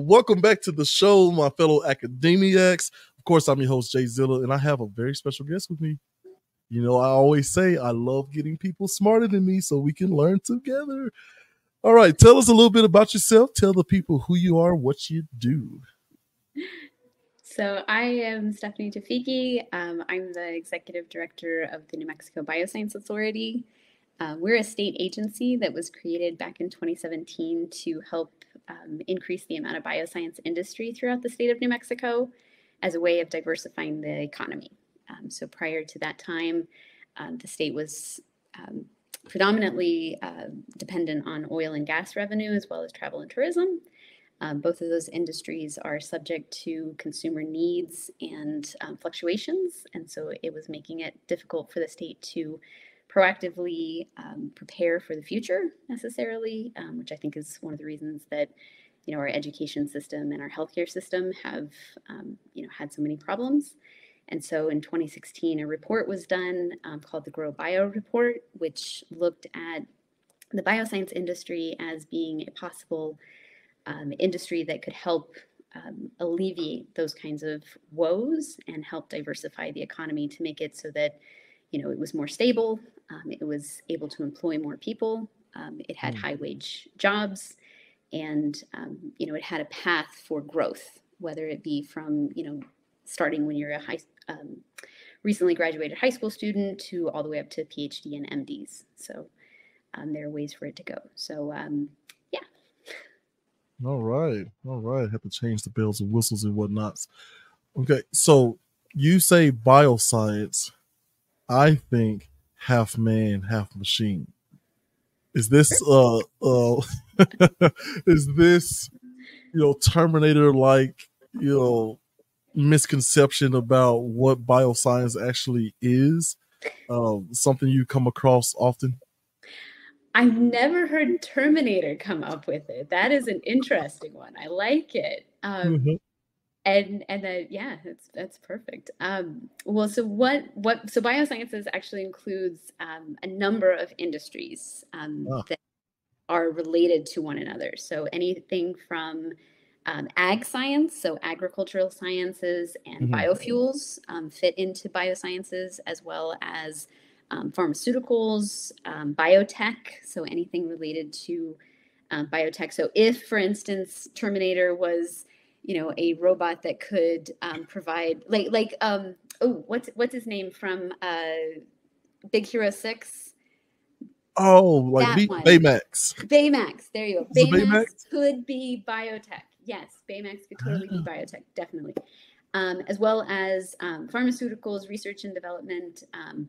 Welcome back to the show, my fellow academiacs. Of course, I'm your host, J-ZILLA, and I have a very special guest with me. You know, I always say I love getting people smarter than me so we can learn together. All right, tell us a little bit about yourself. Tell the people who you are, what you do. So I am Stephanie Tofighi. I'm the executive director of the New Mexico Bioscience Authority. We're a state agency that was created back in 2017 to help increase the amount of bioscience industry throughout the state of New Mexico as a way of diversifying the economy. So prior to that time, the state was predominantly dependent on oil and gas revenue as well as travel and tourism. Both of those industries are subject to consumer needs and fluctuations, and so it was making it difficult for the state to proactively prepare for the future necessarily, which I think is one of the reasons that our education system and our healthcare system have had so many problems. And so in 2016, a report was done called the Grow Bio Report, which looked at the bioscience industry as being a possible industry that could help alleviate those kinds of woes and help diversify the economy to make it so that it was more stable, it was able to employ more people, it had high wage jobs, and it had a path for growth, whether it be from starting when you're a recently graduated high school student to all the way up to PhD and MDs. So there are ways for it to go. So yeah. All right. Have to change the bells and whistles and whatnots. Okay, so you say bioscience. I think half man, half machine. Is this is this Terminator like misconception about what bioscience actually is? Something you come across often? I've never heard Terminator come up with it. That is an interesting one. I like it. And yeah, that's perfect. Well, so so biosciences actually includes a number of industries that are related to one another. So anything from ag science, so agricultural sciences and biofuels fit into biosciences, as well as pharmaceuticals, biotech, so anything related to biotech. So if, for instance, Terminator was a robot that could provide what's his name from Big Hero 6? Oh, like Baymax. Baymax, there you go. Baymax could be biotech. Yes, Baymax could totally be biotech, definitely. As well as pharmaceuticals, research and development,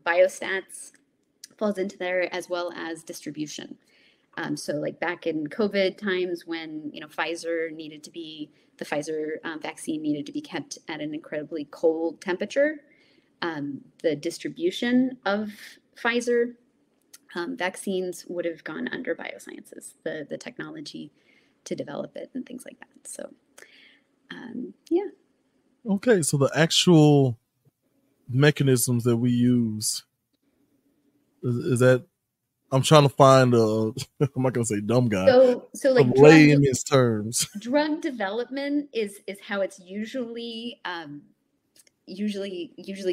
biostats falls into there, as well as distribution. So like back in COVID times when, the Pfizer vaccine needed to be kept at an incredibly cold temperature, the distribution of Pfizer vaccines would have gone under biosciences, the technology to develop it and things like that. So, yeah. Okay, so the actual mechanisms that we use is that I'm trying to find I'm not gonna say dumb guy. So like layman's terms. Drug development is how it's usually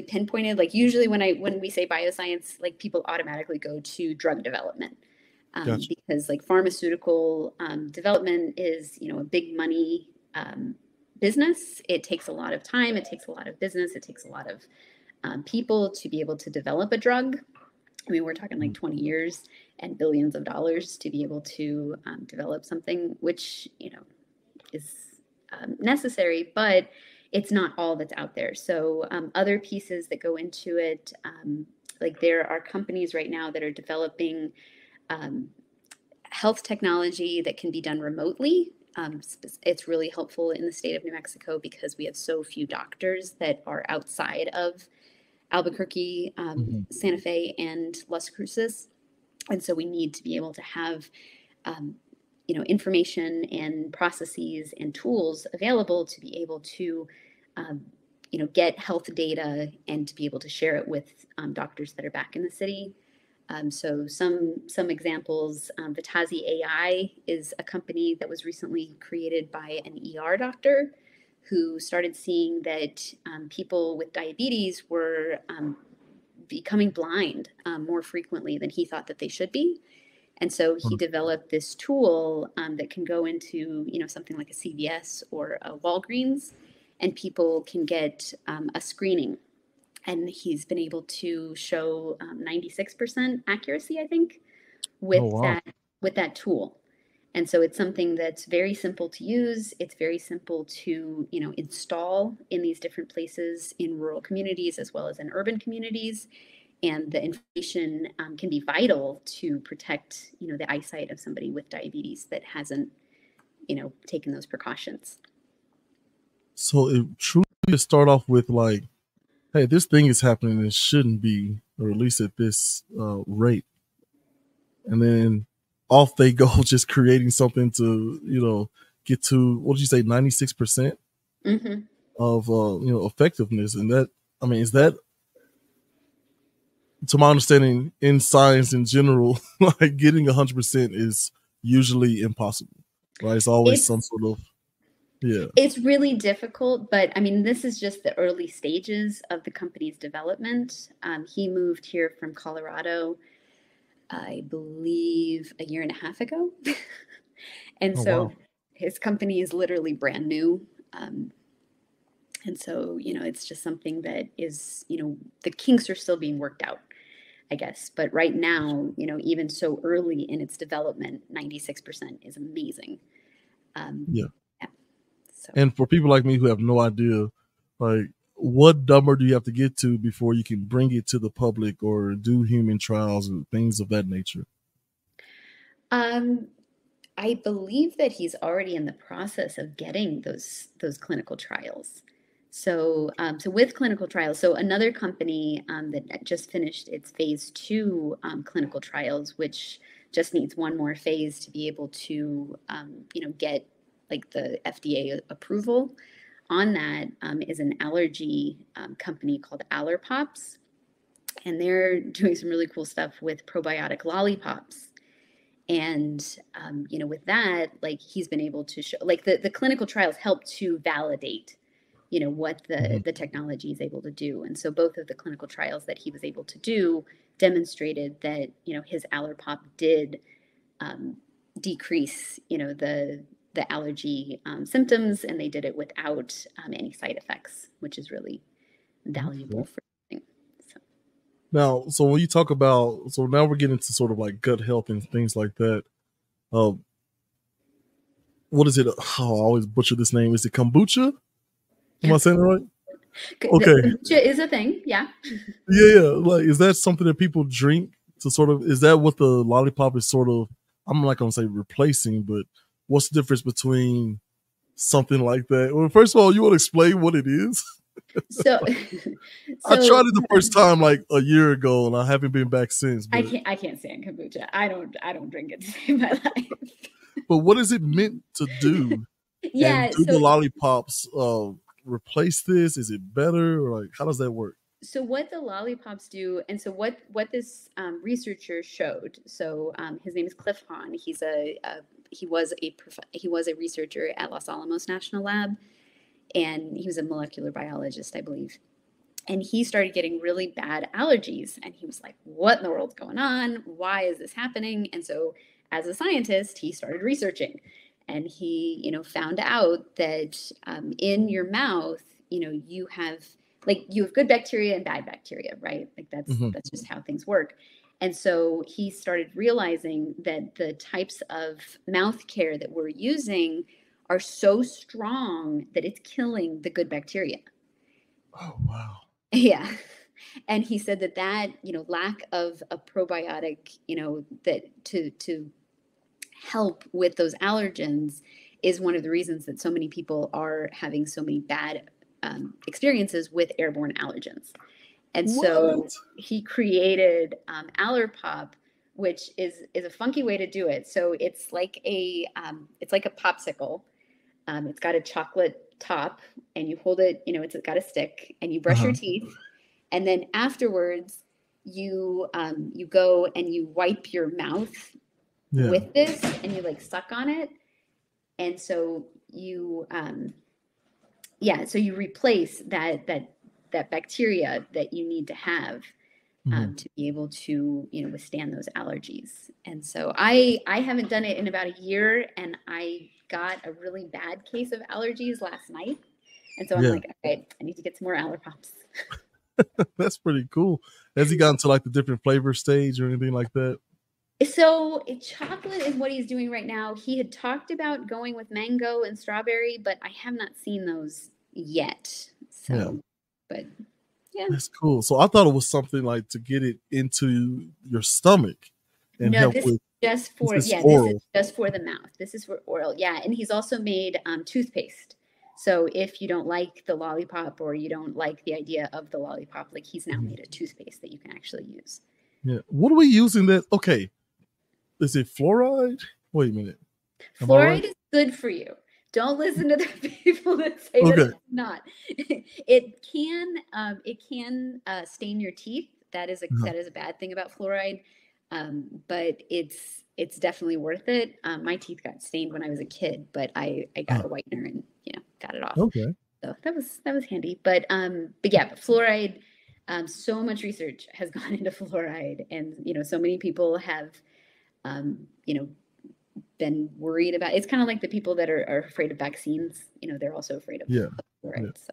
pinpointed. Like usually when we say bioscience, like people automatically go to drug development. Gotcha. Because like pharmaceutical development is a big money business. It takes a lot of time, it takes a lot of business, it takes a lot of people to be able to develop a drug. I mean, we're talking like 20 years and billions of dollars to be able to develop something, which is necessary, but it's not all that's out there. So other pieces that go into it, like there are companies right now that are developing health technology that can be done remotely. It's really helpful in the state of New Mexico because we have so few doctors that are outside of Albuquerque, Santa Fe, and Las Cruces. And so we need to be able to have, information and processes and tools available to be able to, get health data and to be able to share it with doctors that are back in the city. So some examples, Vitazi AI is a company that was recently created by an ER doctor who started seeing that people with diabetes were becoming blind more frequently than he thought that they should be. And so he developed this tool that can go into, something like a CVS or a Walgreens, and people can get a screening. And he's been able to show 96% accuracy, I think, Oh, with wow. that tool. And so it's something that's very simple to use. It's very simple to, install in these different places in rural communities as well as in urban communities. And the information can be vital to protect, the eyesight of somebody with diabetes that hasn't, taken those precautions. So it truly start off with like, hey, this thing is happening and it shouldn't be, or at least at this rate. And then off they go, just creating something to, get to, what did you say, 96% Mm-hmm. of, effectiveness. And that, I mean, is that, to my understanding, in science in general, like getting 100% is usually impossible, right? It's always some sort of, yeah. It's really difficult, but I mean, this is just the early stages of the company's development. He moved here from Colorado, I believe, a year and a half ago. And Oh, so wow. his company is literally brand new. And so, it's just something that is, the kinks are still being worked out, I guess. But right now, even so early in its development, 96% is amazing. Yeah. Yeah. So. And for people like me who have no idea, like, what number do you have to get to before you can bring it to the public or do human trials and things of that nature? I believe that he's already in the process of getting those clinical trials. So, so with clinical trials, so another company that just finished its phase 2 clinical trials, which just needs one more phase to be able to, get like the FDA approval on that, is an allergy company called Allerpops, and they're doing some really cool stuff with probiotic lollipops. And with that, like he's been able to show, like the clinical trials help to validate, what Mhm. the technology is able to do. And so both of the clinical trials that he was able to do demonstrated that his Allerpop did decrease the allergy symptoms, and they did it without any side effects, which is really valuable Okay. for them. So. Now, so when you talk about, so now we're getting to sort of like gut health and things like that. Um, what is it? Oh, I always butcher this name. Is it kombucha? Am I saying it right? The Okay. kombucha is a thing, yeah. Yeah. Like, is that something that people drink to sort of, is that what the lollipop is sort of, I'm not going to say replacing, but what's the difference between something like that? Well, first of all, you want to explain what it is? So, I so tried it the first time like a year ago and I haven't been back since, but I can't stand kombucha. I don't drink it to save my life. what is it meant to do? And Yeah, do the lollipops replace this? Is it better, or like how does that work? so what the lollipops do, and so what this researcher showed. So his name is Cliff Hahn. He was a researcher at Los Alamos National Lab, and he was a molecular biologist, I believe. And he started getting really bad allergies, and he was like, what in the world's going on? Why is this happening? And so as a scientist, he started researching, and he found out that in your mouth, you have good bacteria and bad bacteria, right? Like Hmm. that's just how things work. And so he started realizing that the types of mouth care that we're using are so strong that it's killing the good bacteria. Oh, wow. Yeah. And he said that, lack of a probiotic, that to help with those allergens is one of the reasons that so many people are having so many bad experiences with airborne allergens. And so What? he created Allerpop, which is a funky way to do it. So it's like a popsicle. It's got a chocolate top, and you hold it. It's got a stick, and you brush your Uh-huh. teeth, and then afterwards, you go and you wipe your mouth with this, and you like suck on it, and so you so you replace that bacteria that you need to have to be able to withstand those allergies. And so I haven't done it in about a year, and I got a really bad case of allergies last night, and so I'm like, okay, I need to get some more Allerpops. That's pretty cool. Has he gotten to like the different flavor stage or anything like that? So chocolate is what he's doing right now. He had talked about going with mango and strawberry, but I have not seen those yet. So, but yeah. That's cool. So I thought it was something like to get it into your stomach and no, help this with. Is just for this this is just for the mouth. This is for oral. Yeah, and he's also made toothpaste. So if you don't like the lollipop or you don't like the idea of the lollipop, like he's now made a toothpaste that you can actually use. Yeah. What are we using that? Okay. Is it fluoride? Wait a minute. Fluoride is good for you. Don't listen to the people that say that it's not. It can stain your teeth. That is a bad thing about fluoride. But it's definitely worth it. My teeth got stained when I was a kid, but I got a whitener and got it off. Okay. So that was handy. But fluoride. So much research has gone into fluoride, and so many people have been worried about. It's kind of like the people that are afraid of vaccines. They're also afraid of fluoride. So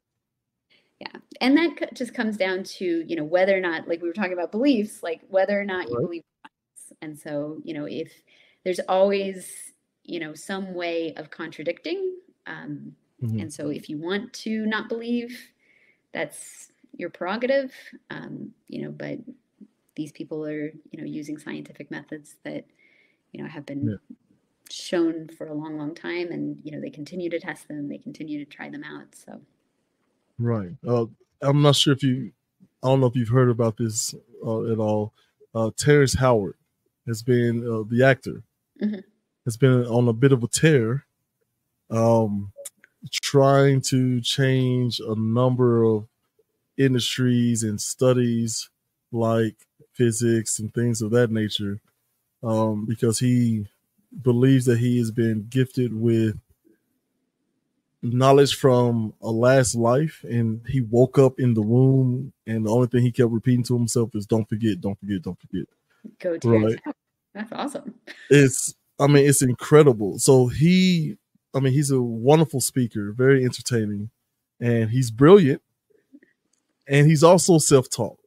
and that just comes down to whether or not, like we were talking about beliefs, like whether or not you believe. And so if there's always some way of contradicting, and so if you want to not believe, that's your prerogative, but these people are using scientific methods that have been shown for a long time, and they continue to test them, they continue to try them out. So I'm not sure I don't know if you've heard about this at all. Terrence Howard has been the actor has been on a bit of a tear, trying to change a number of industries and studies like physics and things of that nature, because he believes that he has been gifted with knowledge from a last life, and he woke up in the womb and the only thing he kept repeating to himself is don't forget, don't forget, don't forget. Go to That's awesome. It's incredible. So he's a wonderful speaker, very entertaining, and he's brilliant, and he's also self-taught.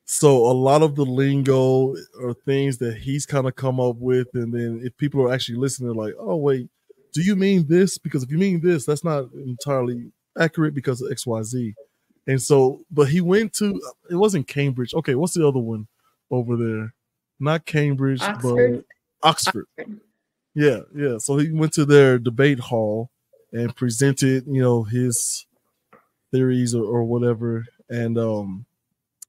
So a lot of the lingo are things that he's kind of come up with, and then if people are actually listening, they're like, oh wait, do you mean this? Because if you mean this, that's not entirely accurate because of XYZ. And so, but he went to, it wasn't Cambridge. Okay, what's the other one over there? Not Cambridge, but Oxford. Yeah. So he went to their debate hall and presented, his theories or whatever. And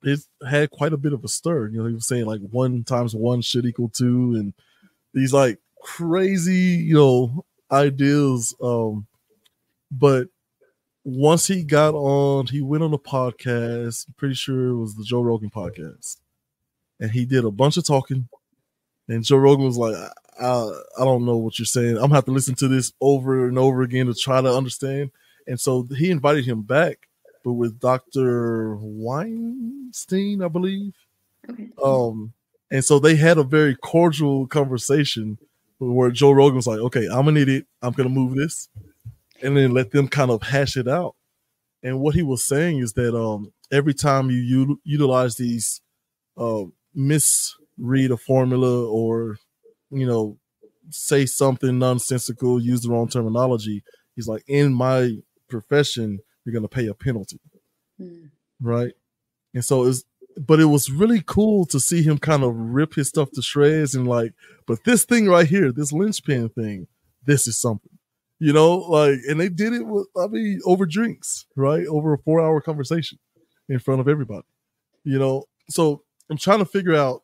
it had quite a bit of a stir. He was saying like 1 × 1 should equal 2, and these like crazy, ideas. But once he got on, he went on a podcast. I'm pretty sure it was the Joe Rogan podcast, and he did a bunch of talking. And Joe Rogan was like, I don't know what you're saying. I'm gonna have to listen to this over and over again to try to understand. And so he invited him back, but with Dr. Weinstein, I believe. Okay. And so they had a very cordial conversation where Joe Rogan was like, okay, I'm an idiot. I'm going to move this. And then let them kind of hash it out. And what he was saying is that every time you utilize these misread a formula or, say something nonsensical, use the wrong terminology, he's like, in my profession, you're going to pay a penalty. Right? And so but it was really cool to see him kind of rip his stuff to shreds and like, but this thing right here, this linchpin thing, this is something, and they did it with, over drinks, right? Over a 4-hour conversation in front of everybody, So I'm trying to figure out,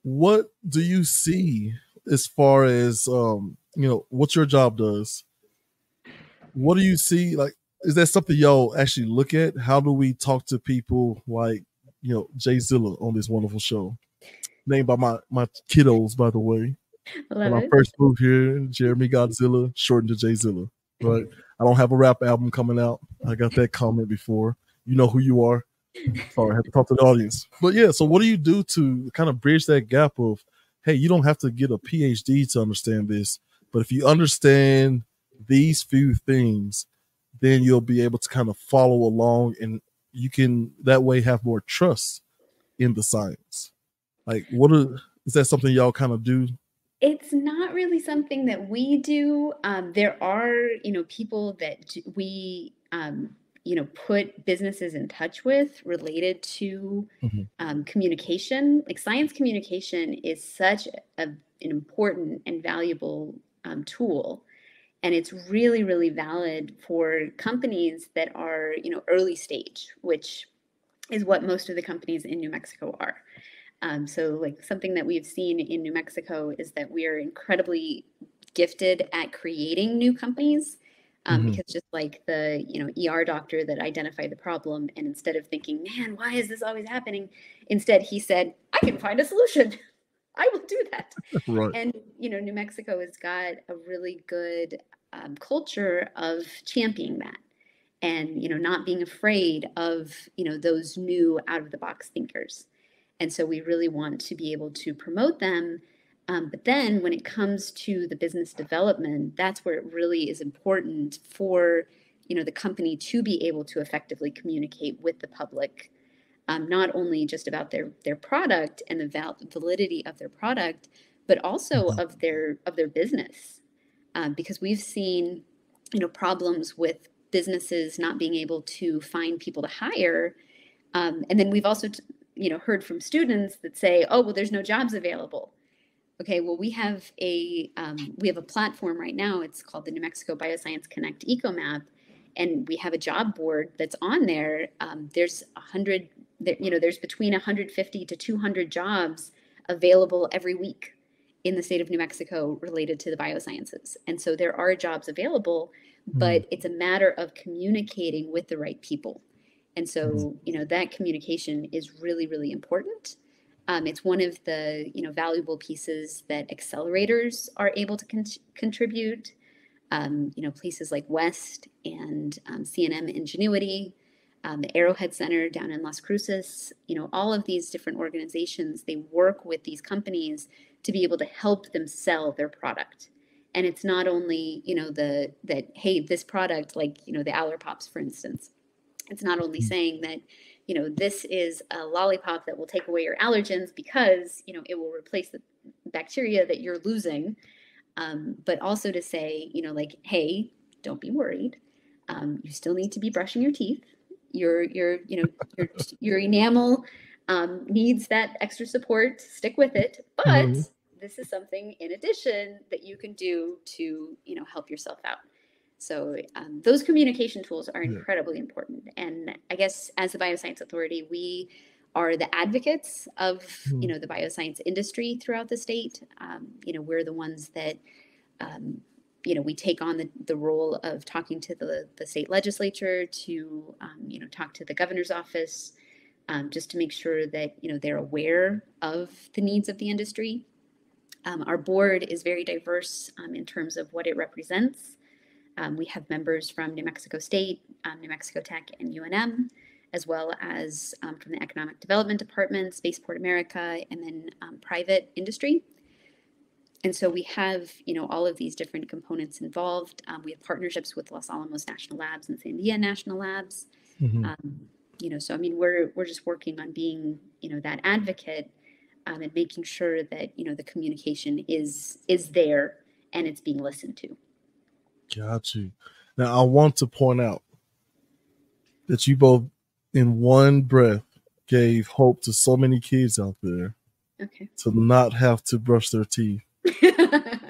what do you see as far as, what your job does? What do you see? Like, is that something y'all actually look at? How do we talk to people like J-ZILLA on this wonderful show. Named by my kiddos, by the way. When I first moved here, Jeremy Godzilla, shortened to J-ZILLA. Right? I don't have a rap album coming out. I got that comment before. You know who you are. Sorry, I have to talk to the audience. But yeah, so what do you do to kind of bridge that gap of, hey, you don't have to get a PhD to understand this, but if you understand these few things, then you'll be able to kind of follow along, and you can that way have more trust in the science. Like, is that something y'all kind of do? It's not really something that we do. There are, people that we, put businesses in touch with related to communication. Like, science communication is such an important and valuable tool. And it's really, really valid for companies that are, early stage, which is what most of the companies in New Mexico are. So like something that we've seen in New Mexico is that we are incredibly gifted at creating new companies. Because just like the ER doctor that identified the problem, and instead of thinking, man, why is this always happening? Instead, he said, I can find a solution. I will do that. Right. And New Mexico has got a really good culture of championing that, and not being afraid of those new out of the box thinkers. And so we really want to be able to promote them. But then when it comes to the business development, that's where it really is important for, the company to be able to effectively communicate with the public, not only just about their product and the validity of their product, but also of their business. Because we've seen, problems with businesses not being able to find people to hire. And then we've also, heard from students that say, oh, well, there's no jobs available. Okay, well, we have a platform right now. It's called the New Mexico Bioscience Connect EcoMap, and we have a job board that's on there. There's there's between 150 to 200 jobs available every week in the state of New Mexico related to the biosciences. And so there are jobs available, but it's a matter of communicating with the right people. And so, that communication is really, really important. It's one of the, valuable pieces that accelerators are able to contribute. Places like West and CNM Ingenuity, the Arrowhead Center down in Las Cruces, all of these different organizations, they work with these companies to be able to help them sell their product. And it's not only, hey, this product, like, the Aller Pops, for instance, it's not only saying that, this is a lollipop that will take away your allergens because, it will replace the bacteria that you're losing. But also to say, hey, don't be worried. You still need to be brushing your teeth. Your enamel needs that extra support. Stick with it. But this is something in addition that you can do to, help yourself out. So those communication tools are incredibly important. And I guess as the Bioscience Authority, we are the advocates of, the bioscience industry throughout the state. We're the ones that, we take on the role of talking to the state legislature to, talk to the governor's office, just to make sure that, they're aware of the needs of the industry. Our board is very diverse in terms of what it represents. We have members from New Mexico State, New Mexico Tech, and UNM, as well as from the Economic Development Department, Spaceport America, and then private industry. And so we have, all of these different components involved. We have partnerships with Los Alamos National Labs and Sandia National Labs. So I mean, we're just working on being, that advocate and making sure that the communication is there and it's being listened to. Got you. Now I want to point out that you both, in one breath, gave hope to so many kids out there to not have to brush their teeth.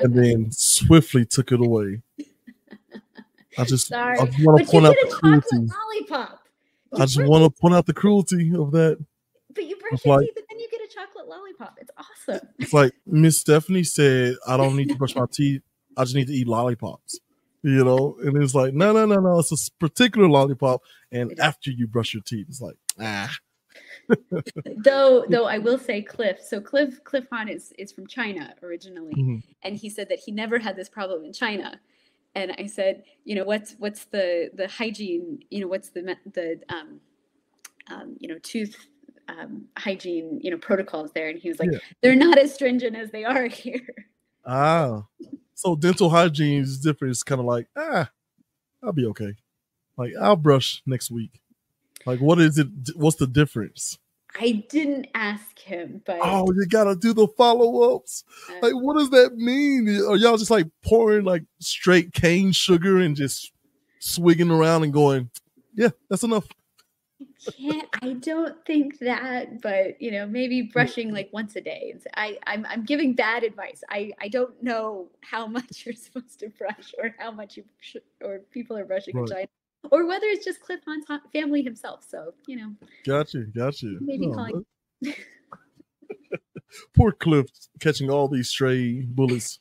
And then swiftly took it away. I just want to point out the cruelty. Lollipop. I just want to point out the cruelty of that. But you brush your teeth and then you get a chocolate lollipop. It's awesome. It's like Miss Stephanie said, I don't need to brush my teeth. I just need to eat lollipops. And it's like, no. It's a particular lollipop. And after you brush your teeth, it's like, Though I will say Cliff. So Cliff Han is from China originally, Mhm. and he said that he never had this problem in China. And I said, what's the hygiene? What's the tooth hygiene protocols there? And he was like, Yeah. they're not as stringent as they are here. Ah. So dental hygiene is different. It's kind of like, I'll be okay. Like, I'll brush next week. Like, what is it? What's the difference? I didn't ask him, but Oh, you gotta do the follow-ups. Like, what does that mean? Are y'all just like pouring like straight cane sugar and just swigging around and going, yeah, that's enough? I don't think that, but maybe brushing like once a day. I'm giving bad advice. I don't know how much you're supposed to brush, or how much or people are brushing in Right. China, or whether it's just Cliff Hunt's family himself. So Got you. maybe Oh, calling. poor Cliff catching all these stray bullets.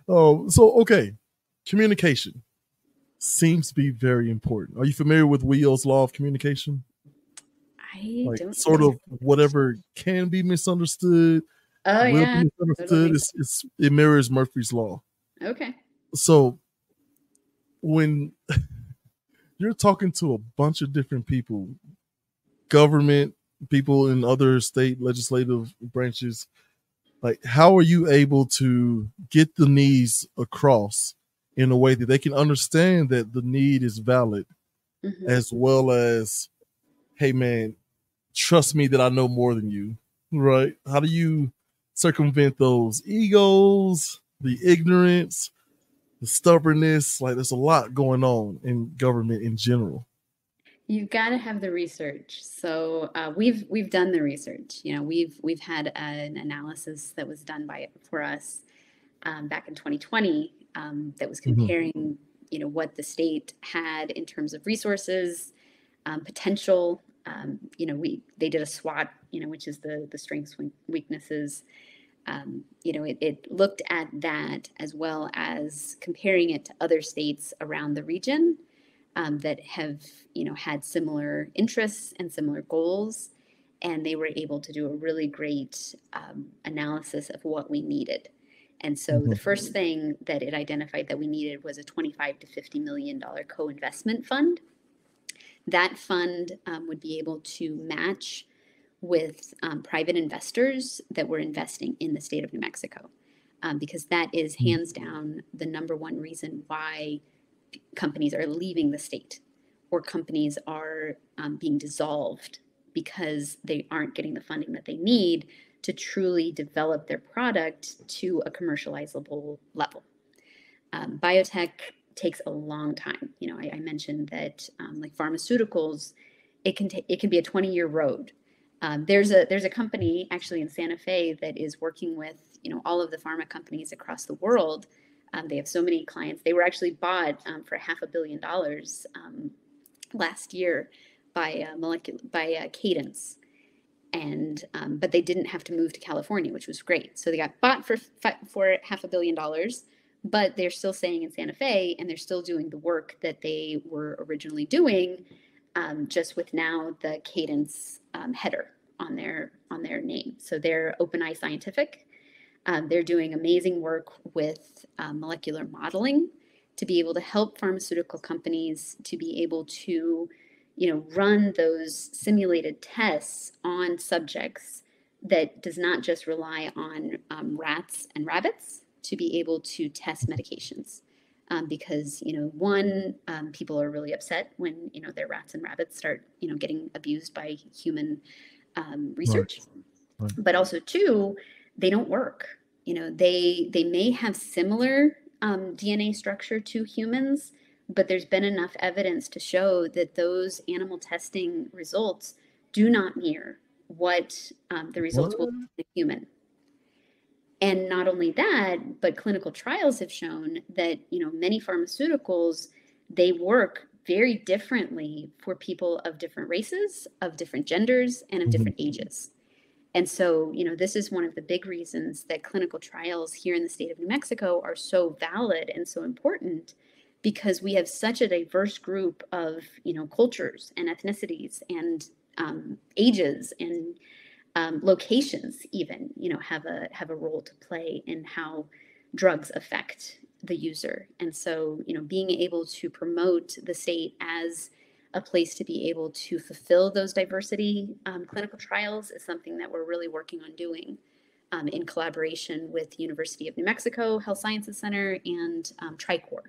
So okay, communication seems to be very important. Are you familiar with Wheel's law of communication? I Like, don't sort of whatever can be misunderstood Oh will yeah, be misunderstood. totally. It mirrors Murphy's law. Okay. So when you're talking to a bunch of different people, government people in other state legislative branches, like, how are you able to get the needs across in a way that they can understand that the need is valid, as well as, hey man, trust me that I know more than you, right? How do you circumvent those egos, the ignorance, the stubbornness? Like, there's a lot going on in government in general. You've got to have the research. So we've done the research. We've had an analysis that was done for us back in 2020 that was Mhm. comparing what the state had in terms of resources, potential. They did a SWOT, which is the strengths, weaknesses. It looked at that, as well as comparing it to other states around the region that have had similar interests and similar goals, and they were able to do a really great analysis of what we needed. And so the first thing that it identified that we needed was a $25 to $50 million co-investment fund. That fund would be able to match with private investors that were investing in the state of New Mexico, because that is hands down the number one reason why companies are leaving the state, or companies are being dissolved because they aren't getting the funding that they need to truly develop their product to a commercializable level. Biotech takes a long time. I mentioned that like pharmaceuticals, it can be a 20-year road. There's a company actually in Santa Fe that is working with all of the pharma companies across the world. They have so many clients. They were actually bought for $500 million last year by Cadence, and but they didn't have to move to California, which was great. So they got bought for $500 million, but they're still staying in Santa Fe, and they're still doing the work that they were originally doing, just with now the Cadence header on their name. So they're OpenEye Scientific. They're doing amazing work with molecular modeling to be able to help pharmaceutical companies to be able to, run those simulated tests on subjects that does not just rely on rats and rabbits to be able to test medications. Because people are really upset when their rats and rabbits start getting abused by human research, Right. but also two, they don't work. They may have similar DNA structure to humans, but there's been enough evidence to show that those animal testing results do not mirror what the results will be in the human. And not only that, but clinical trials have shown that many pharmaceuticals, they work very differently for people of different races, of different genders, and of different ages. And so, this is one of the big reasons that clinical trials here in the state of New Mexico are so valid and so important, because we have such a diverse group of, cultures and ethnicities and ages and locations even, have a role to play in how drugs affect the user. And so, being able to promote the state as a place to be able to fulfill those diversity clinical trials is something that we're really working on doing in collaboration with University of New Mexico Health Sciences Center and Tricor.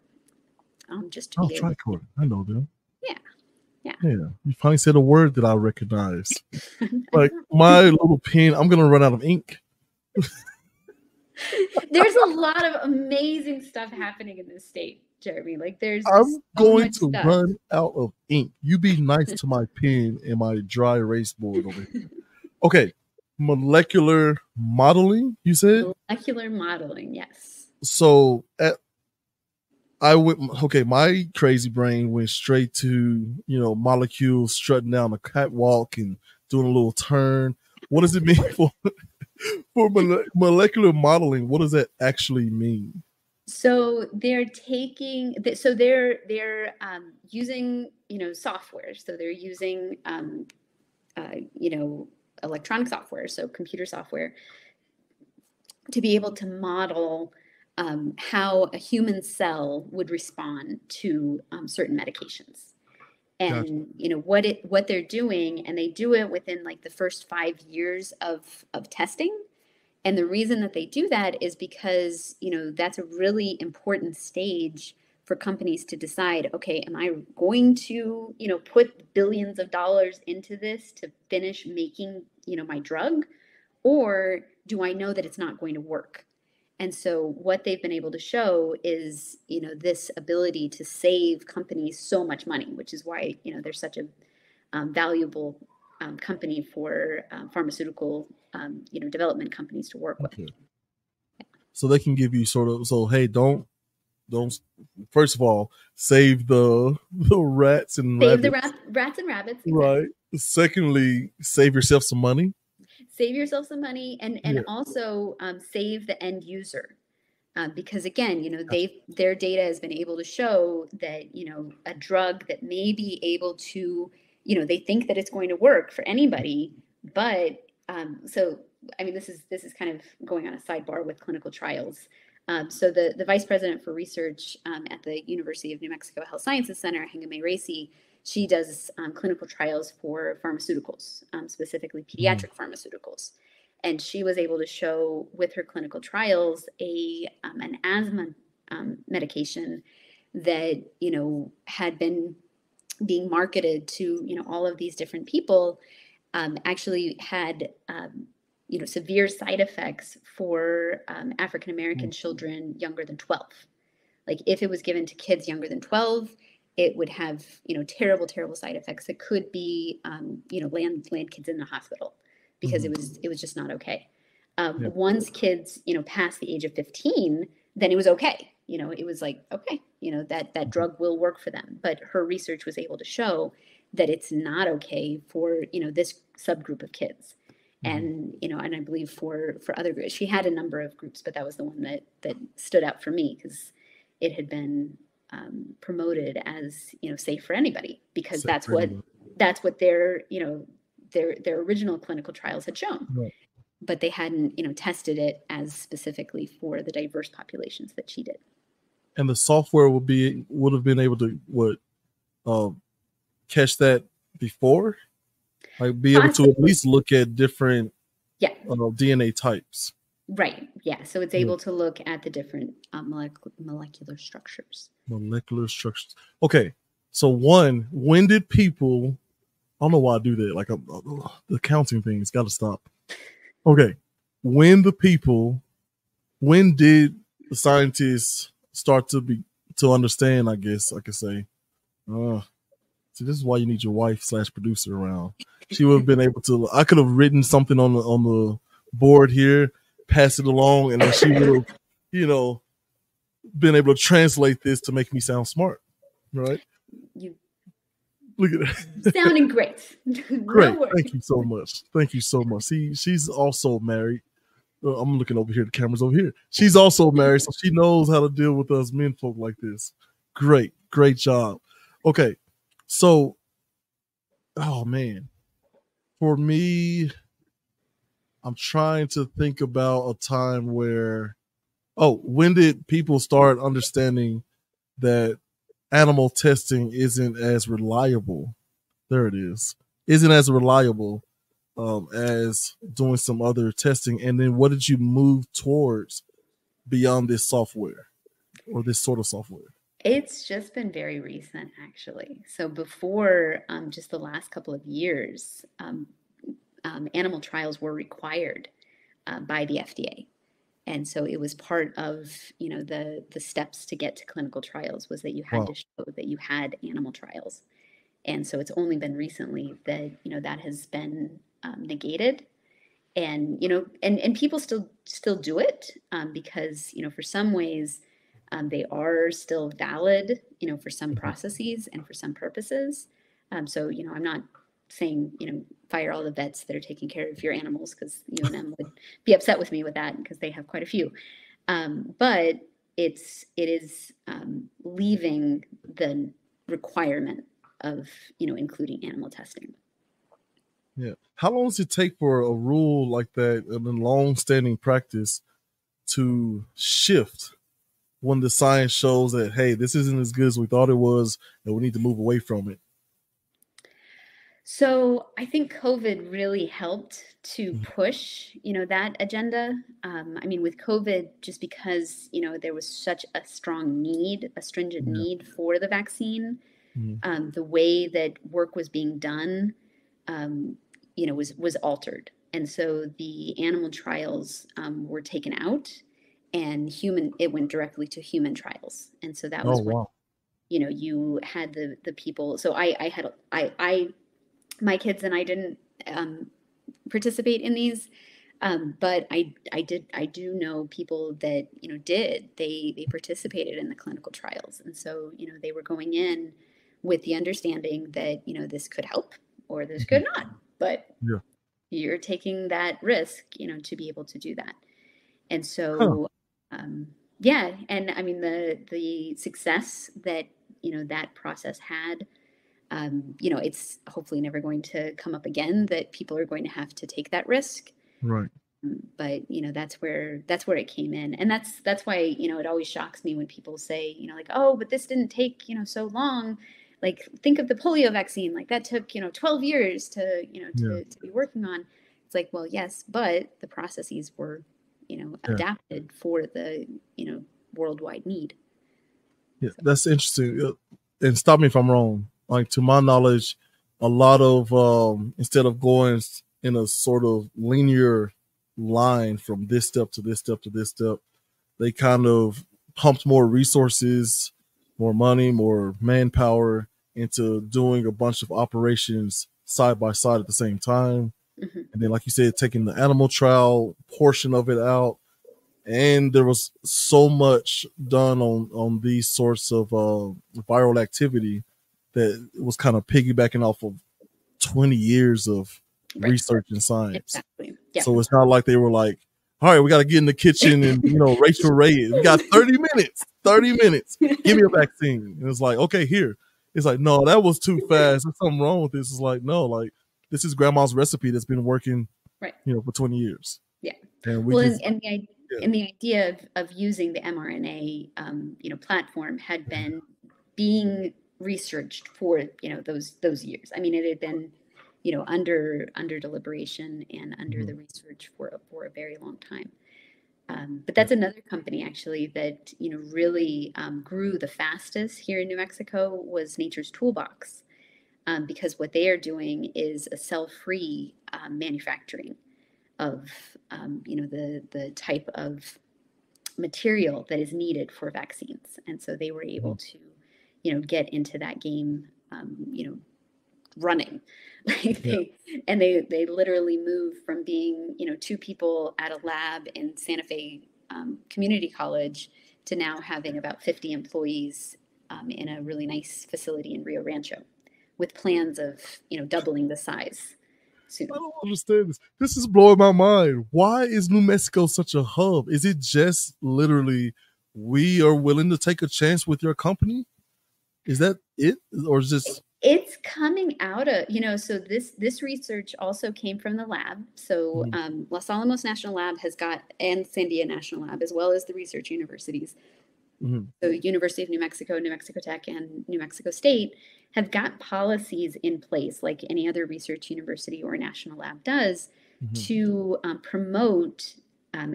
Just to be able Tricor. I know them. Yeah. You finally said a word that I recognize. Like my little pen, I'm gonna run out of ink. There's a lot of amazing stuff happening in this state, Jeremy. Like I'm going to run out of ink. You be nice to my pen and my dry erase board over here. Okay. Molecular modeling, you said? Molecular modeling, yes. So my crazy brain went straight to, molecules strutting down the catwalk and doing a little turn. What does it mean for molecular modeling? What does that actually mean? So they're using, software. So they're using, electronic software, so computer software, to be able to model how a human cell would respond to certain medications. And gotcha. What they're doing, and they do it within like the first 5 years of testing. And the reason that they do that is because, that's a really important stage for companies to decide, okay, am I going to, put billions of dollars into this to finish making, my drug, or do I know that it's not going to work? And so what they've been able to show is, this ability to save companies so much money, which is why, they're such a valuable company for pharmaceutical, development companies to work with. Yeah. So they can give you hey, don't first of all, save the rats and rabbits. The rats and rabbits. Exactly. Right. Secondly, save yourself some money. Save yourself some money and also save the end user. Because again, their data has been able to show that, a drug that may be able to, they think that it's going to work for anybody, but this is kind of going on a sidebar with clinical trials. So the vice president for research at the University of New Mexico Health Sciences Center, Hengame Racy, she does clinical trials for pharmaceuticals, specifically pediatric pharmaceuticals. And she was able to show with her clinical trials an asthma medication that, had been being marketed to, all of these different people, actually had, severe side effects for African-American children younger than 12. Like if it was given to kids younger than 12, it would have, terrible, terrible side effects that could be, land kids in the hospital because it was just not okay. Once kids, past the age of 15, then it was okay. It was like, okay, that drug will work for them. But her research was able to show that it's not okay for, this subgroup of kids. And, and I believe for other groups, she had a number of groups, but that was the one that stood out for me because it had been promoted as, safe for anybody, because that's what their, their original clinical trials had shown. Right. But they hadn't, tested it as specifically for the diverse populations that she did. And the software would have been able to catch that before, like be able to at least look at different DNA types. Right. Yeah. So it's able to look at the different molecular structures. Molecular structures. Okay. So when did people? I don't know why I do that. Like the counting thing, it's got to stop. Okay. When did the scientists start to understand? I guess I could say. See, this is why you need your wife / producer around. She would have been able to. I could have written something on the board here, pass it along, and then she would have, been able to translate this to make me sound smart, right? You look at that. Sounding great. Great. Thank you so much. Thank you so much. See, she's also married. I'm looking over here. The camera's over here. She's also married, so she knows how to deal with us men folk like this. Great job. Okay, so, oh man, For me, I'm trying to think about a time where, when did people start understanding that animal testing isn't as reliable? There it is. Isn't as reliable as doing some other testing. And then what did you move towards beyond this software or this sort of software? It's just been very recent, actually. So before just the last couple of years, animal trials were required by the FDA. And so it was part of, the steps to get to clinical trials was that you had Wow. to show that you had animal trials. And so it's only been recently that, that has been negated. And, and people still do it because, for some ways they are still valid, for some processes and for some purposes. So, I'm not saying, fire all the vets that are taking care of your animals, because you and them would be upset with me with that because they have quite a few. But it is leaving the requirement of, including animal testing. Yeah. How long does it take for a rule like that in a long-standing practice to shift when the science shows that, hey, this isn't as good as we thought it was, and we need to move away from it? So I think COVID really helped to push, that agenda. I mean, with COVID, just because, there was such a strong need, a stringent Yeah. need for the vaccine, Mhm. the way that work was being done, was altered. And so the animal trials were taken out, and it went directly to human trials. And so that Oh, was when, wow. you had the people. So I my kids and I didn't participate in these, but I do know people that did. They participated in the clinical trials, and so they were going in with the understanding that this could help or this Mhm. could not, but Yeah. you're taking that risk, to be able to do that. And Huh. so, yeah, and I mean the success that that process had, it's hopefully never going to come up again that people are going to have to take that risk. Right. But that's where it came in, and that's why it always shocks me when people say like, oh, but this didn't take so long. Like, think of the polio vaccine, like that took 12 years to Yeah. to be working on. It's like, well, yes, but the processes were Yeah. adapted for the worldwide need. Yeah. So, That's interesting. And stop me if I'm wrong. Like, to my knowledge, a lot of instead of going in a sort of linear line from this step to this step to this step, they kind of pumped more resources, more money, more manpower into doing a bunch of operations side by side at the same time. mhm. And then, like you said, taking the animal trial portion of it out. And there was so much done on these sorts of viral activity that it was kind of piggybacking off of 20 years of Right, research and science. exactly, yeah. So it's not like they were like, all right, we got to get in the kitchen and, Rachel Ray, we got 30 minutes, 30 minutes. Give me a vaccine. And it's like, okay, here. It's like, no, that was too fast. There's something wrong with this. It's like, no, like, this is grandma's recipe that's been working, Right. For 20 years. Yeah. And we Well, just, and the idea of using the mRNA, platform had been being researched for those years. I mean, it had been under deliberation and under the research for a very long time. But that's another company actually that really grew the fastest here in New Mexico was Nature's Toolbox, because what they are doing is a cell-free manufacturing of the type of material that is needed for vaccines, and so they were able to get into that game, running. Like yeah. they literally moved from being two people at a lab in Santa Fe Community College to now having about 50 employees in a really nice facility in Rio Rancho, with plans of doubling the size soon. I don't understand this. This is blowing my mind. Why is New Mexico such a hub? Is it just literally we are willing to take a chance with your company? Is that it, or is this? It's coming out of, so this research also came from the lab. So Los Alamos National Lab has got, and Sandia National Lab, as well as the research universities. So University of New Mexico, New Mexico Tech, and New Mexico State have got policies in place, like any other research university or national lab does, to promote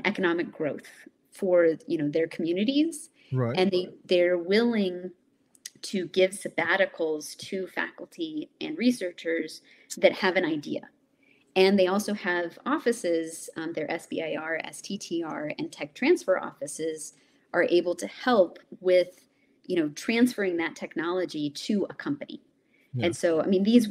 economic growth for their communities, Right. and they're willing to give sabbaticals to faculty and researchers that have an idea. And they also have offices, their SBIR, STTR, and tech transfer offices are able to help with, transferring that technology to a company. Yeah. And so, I mean, these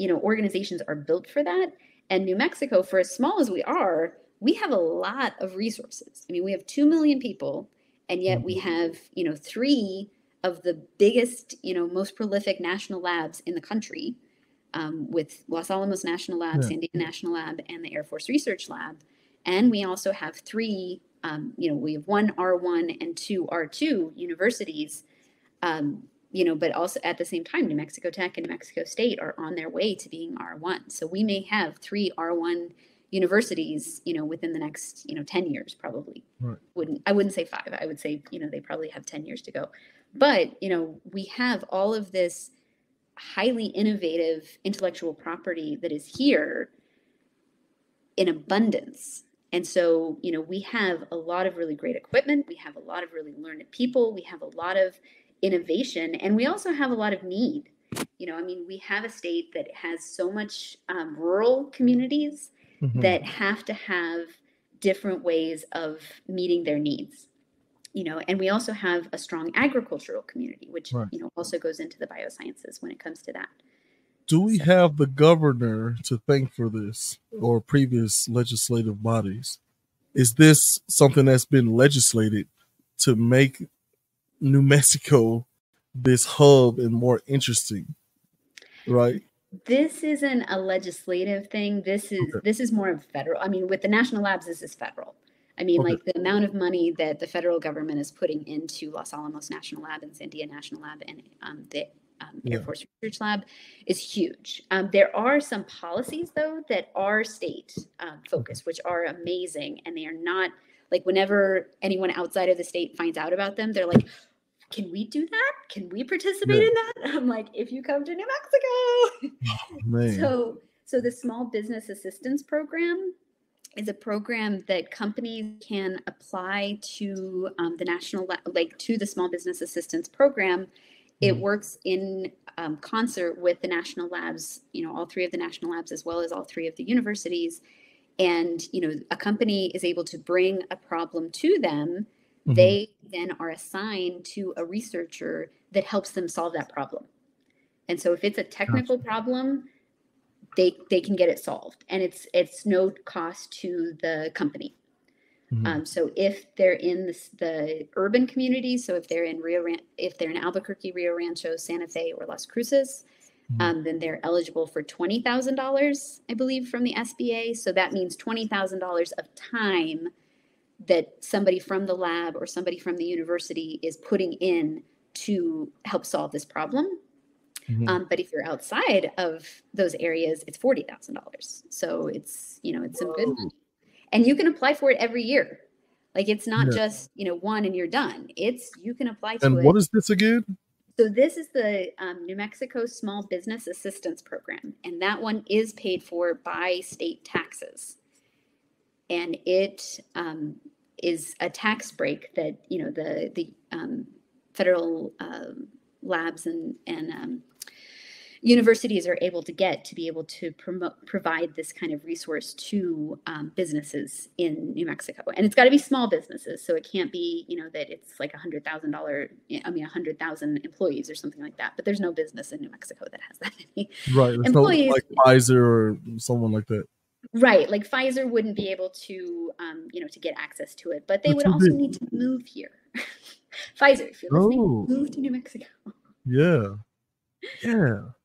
organizations are built for that. And New Mexico, for as small as we are, we have a lot of resources. I mean, we have 2 million people, and yet we have, 3 of the biggest, most prolific national labs in the country, with Los Alamos National Lab, Sandia National Lab, and the Air Force Research Lab. And we also have 3, we have 1 R1 and 2 R2 universities, but also at the same time, New Mexico Tech and New Mexico State are on their way to being R1. So we may have 3 R1 universities, within the next, 10 years, probably. Right. I wouldn't say 5. I would say, they probably have 10 years to go. But, we have all of this highly innovative intellectual property that is here in abundance. And so, we have a lot of really great equipment. We have a lot of really learned people. We have a lot of innovation, and we also have a lot of need. We have a state that has so much rural communities that have to have different ways of meeting their needs. And we also have a strong agricultural community, which, also goes into the biosciences when it comes to that. Do we have the governor to thank for this, or previous legislative bodies? Is this something that's been legislated to make New Mexico this hub and more interesting, right? This isn't a legislative thing. This is more of federal. I mean, with the national labs, this is federal. I mean, like the amount of money that the federal government is putting into Los Alamos National Lab and Sandia National Lab and the Air Force Research Lab is huge. There are some policies, though, that are state focused, which are amazing. And they are not, like, whenever anyone outside of the state finds out about them, they're like, can we do that? Can we participate in that? I'm like, if you come to New Mexico. So the Small Business Assistance Program is a program that companies can apply to the national, to the Small Business Assistance Program. It works in concert with the national labs, all 3 of the national labs, as well as all 3 of the universities. And, a company is able to bring a problem to them. They then are assigned to a researcher that helps them solve that problem. And so if it's a technical problem, they can get it solved, and it's no cost to the company. So if they're in the urban communities, so if they're in Albuquerque, Rio Rancho, Santa Fe, or Las Cruces, then they're eligible for $20,000, I believe, from the SBA. So that means $20,000 of time that somebody from the lab or somebody from the university is putting in to help solve this problem. But if you're outside of those areas, it's $40,000. So it's, it's some good money. And you can apply for it every year. Like, it's not just, one and you're done. You can apply to it. And what is this again? So this is the New Mexico Small Business Assistance Program. And that one is paid for by state taxes. And it is a tax break that, the federal labs and universities are able to get to be able to provide this kind of resource to businesses in New Mexico. And it's got to be small businesses. So it can't be, that it's like $100,000 employees or something like that. But there's no business in New Mexico that has that many employees. No, like Pfizer or someone like that. Right. Like Pfizer wouldn't be able to, to get access to it, but they would also need to move here. Pfizer, if you're listening, move to New Mexico. Yeah.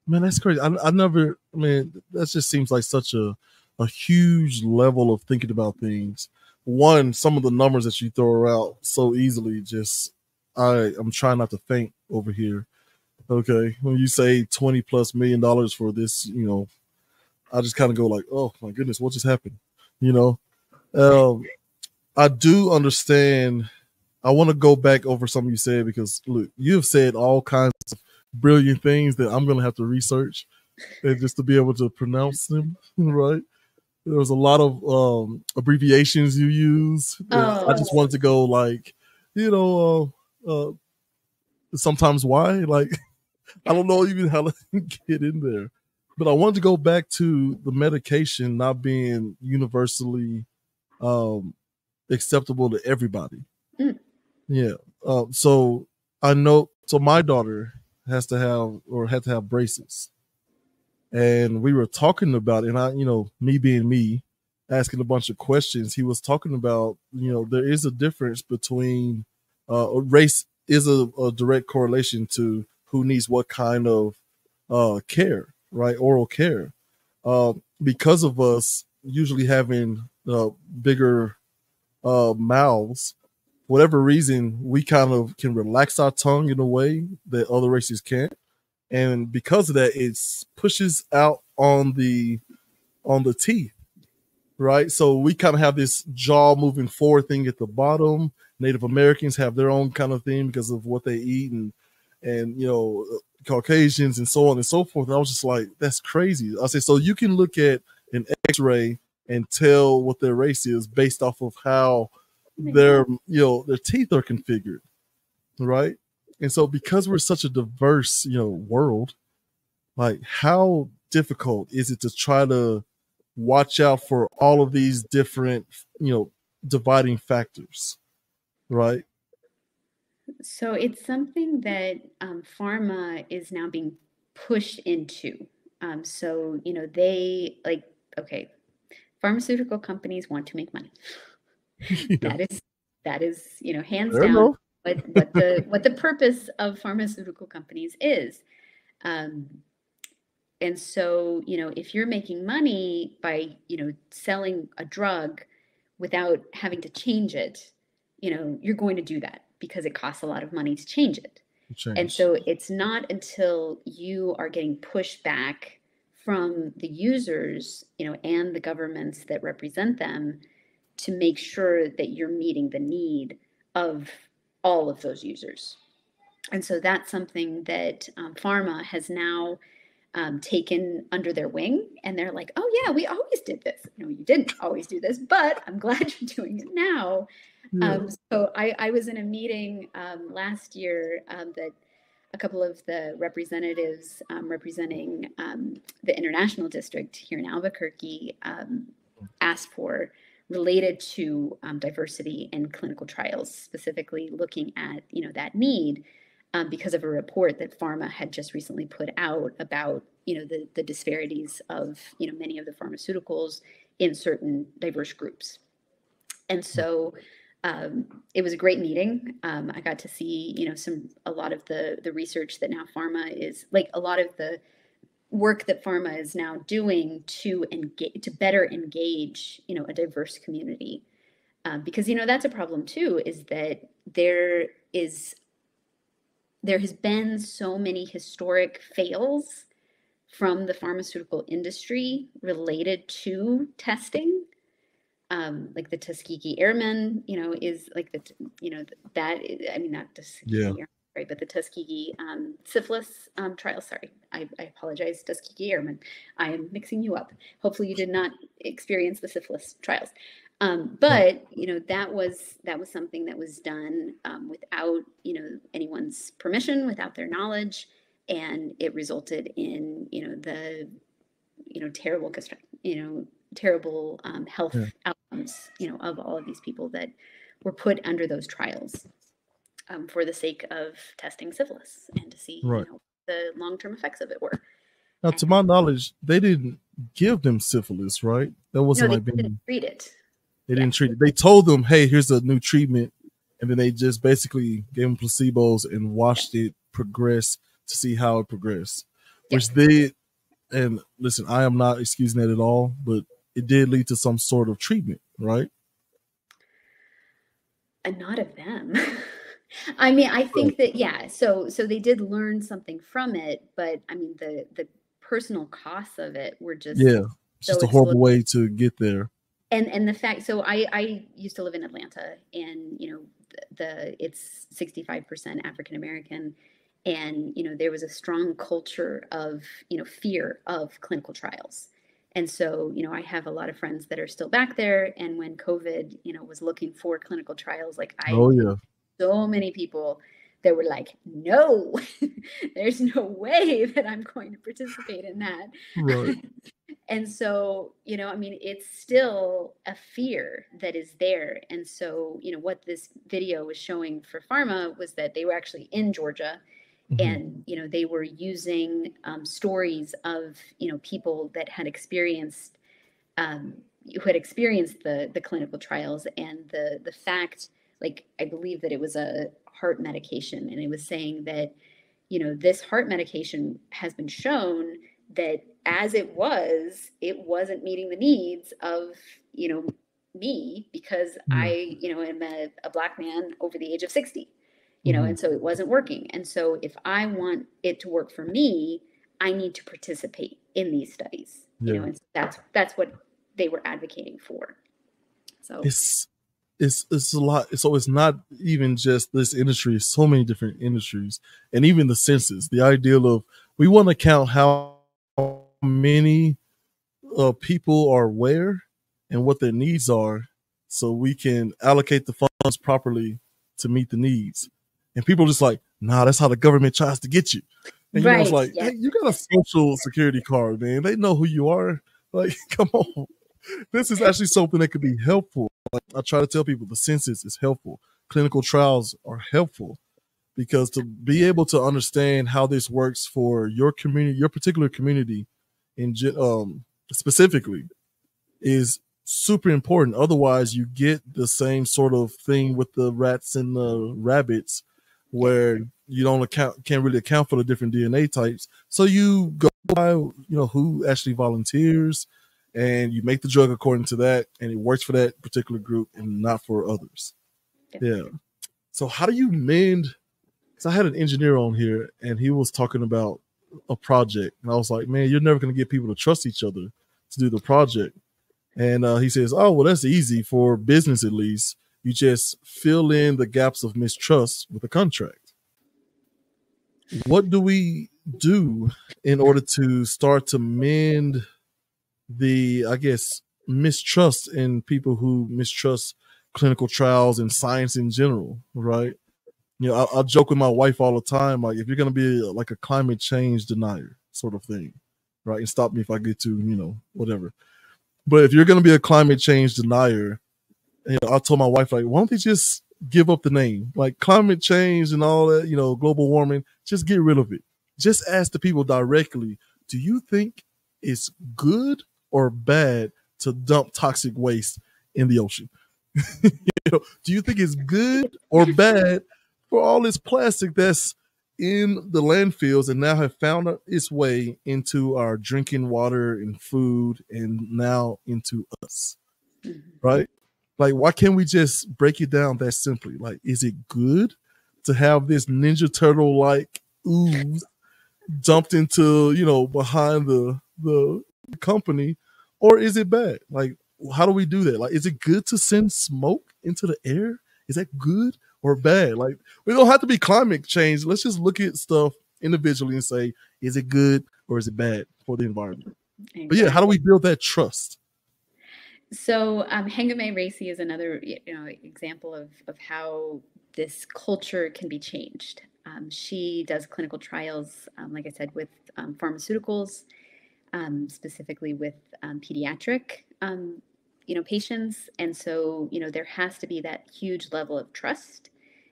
Man, that's crazy. That just seems like such a huge level of thinking about things. One, some of the numbers that you throw out so easily, I'm trying not to faint over here. Okay, when you say $20+ million for this, I just kind of go like, oh my goodness, what just happened? You know, um, I do understand. I want to go back over something you said because look, you have said all kinds of brilliant things that I'm going to have to research and just to be able to pronounce them. Right? There was a lot of abbreviations you use. I just Oh, wanted to go like, you know, sometimes why like I don't know even how to get in there. But I wanted to go back to the medication not being universally um, acceptable to everybody. mm, Yeah. So I know. So my daughter has to have or had to have braces, and we were talking about, and me being me, asking a bunch of questions. He was talking about, there is a difference between race is a direct correlation to who needs what kind of care, right? Oral care, because of us usually having bigger mouths, whatever reason, we kind of can relax our tongue in a way that other races can't, and because of that, it pushes out on the teeth, right? So we kind of have this jaw moving forward thing at the bottom. Native Americans have their own kind of thing because of what they eat, and Caucasians and so on and so forth. And I was just like, that's crazy. I said, so you can look at an X-ray and tell what their race is based off of how their teeth are configured, right? And so because we're such a diverse world, like how difficult is it to try to watch out for all of these different dividing factors, right? so it's something that pharma is now being pushed into. So, they like, okay, pharmaceutical companies want to make money. Yeah, That is hands fair down enough. what the purpose of pharmaceutical companies is. Um, and so, if you're making money by, selling a drug without having to change it, you're going to do that because it costs a lot of money to change it. And Change. so it's not until you are getting pushback from the users, and the governments that represent them to make sure that you're meeting the need of all of those users. And so that's something that pharma has now taken under their wing, and they're like, oh yeah, we always did this. No, you didn't always do this, but I'm glad you're doing it now. Yeah. So I was in a meeting last year that a couple of the representatives representing the international district here in Albuquerque asked for, related to diversity in clinical trials, specifically looking at that need, because of a report that pharma had just recently put out about the disparities of many of the pharmaceuticals in certain diverse groups. And so it was a great meeting. I got to see a lot of the research that now pharma is, like, a lot of the work that pharma is now doing to engage, to better engage a diverse community, because that's a problem too, is that there has been so many historic fails from the pharmaceutical industry related to testing. Like the Tuskegee Airmen, is like that. I mean, not Tuskegee Yeah. Airmen, right? But the Tuskegee syphilis trial. Sorry, I apologize, Tuskegee Airmen. I am mixing you up. Hopefully, you did not experience the syphilis trials. No. But that was something that was done without anyone's permission, without their knowledge, and it resulted in the terrible terrible health Yeah. outcomes of all of these people that were put under those trials for the sake of testing syphilis and to see Right. the long-term effects of it were. Now, to And my knowledge, they didn't give them syphilis, right? That no, wasn't they like didn't being. treat it. They Yeah. didn't treat it. They told them, "Hey, here's a new treatment," and then they just basically gave them placebos and Yep. watched it progress to see how it progressed. Which Yep. did, and listen, I am not excusing that at all, but it did lead to some sort of treatment, right? And not of them. I mean, I So, think that, yeah, so they did learn something from it, but I mean, the personal costs of it were just yeah, it's so just a horrible explosive. way to get there. And the fact, so I used to live in Atlanta, and you know, it's 65% African American, and you know, there was a strong culture of, you know, fear of clinical trials. And so, you know, I have a lot of friends that are still back there, and when COVID, you know, was looking for clinical trials, like I Oh knew yeah, so many people that were like, no, there's no way that I'm going to participate in that. right. And so, you know, I mean, it's still a fear that is there. And so, you know, what this video was showing for pharma was that they were actually in Georgia, Hmm. and, you know, they were using stories of, you know, people that had experienced um, who had experienced the clinical trials, and the fact, like, I believe that it was a heart medication, and it was saying that, you know, this heart medication has been shown that as it wasn't meeting the needs of, you know, me, because Yeah. I, you know, am a black man over the age of 60, you know, Hmm. and so it wasn't working. And so if I want it to work for me, I need to participate in these studies, you know, Yeah. and that's what they were advocating for. So It's it's a lot. So it's not even just this industry. It's so many different industries, and even the census. The ideal of we want to count how many people are where and what their needs are, so we can allocate the funds properly to meet the needs. And people are just like, nah, that's how the government tries to get you. And you know, it's right, like, yeah, hey, you got a social security card, man. They know who you are. Like, come on. This is actually something that could be helpful. Like I try to tell people, the census is helpful. Clinical trials are helpful because to be able to understand how this works for your community, your particular community, in specifically, is super important. Otherwise, you get the same sort of thing with the rats and the rabbits, yeah, where you don't can't really account for the different DNA types. So you go by, who actually volunteers, and you make the drug according to that, and it works for that particular group and not for others. yeah. Yeah. So how do you mend? Because I had an engineer on here, and he was talking about a project, and I was like, man, you're never going to get people to trust each other to do the project. And he says, oh, well, that's easy for business, at least. You just fill in the gaps of mistrust with a contract. What do we do in order to start to mend the, I guess, mistrust in people who mistrust clinical trials and science in general, right? I joke with my wife all the time, like, if you're going to be like a climate change denier sort of thing, right? And stop me if I get to, whatever. But if you're going to be a climate change denier, I told my wife, like, why don't they just give up the name? Like climate change and all that, global warming, just get rid of it. Just ask the people directly, do you think it's good or bad to dump toxic waste in the ocean? Do you think it's good or bad for all this plastic that's in the landfills and now have found its way into our drinking water and food and now into us, Mhm. right? Like, why can't we just break it down that simply? Like, is it good to have this Ninja Turtle like ooze dumped into, behind the company, or is it bad? Like, how do we do that? Like, is it good to send smoke into the air? Is that good or bad? Like, we don't have to be climate change. Let's just look at stuff individually and say, is it good or is it bad for the environment? But yeah, how do Exactly. we build that trust? So Hengame Racy is another, you know, example of how this culture can be changed. She does clinical trials, like I said, with pharmaceuticals, specifically with pediatric, you know, patients. And so, you know, there has to be that huge level of trust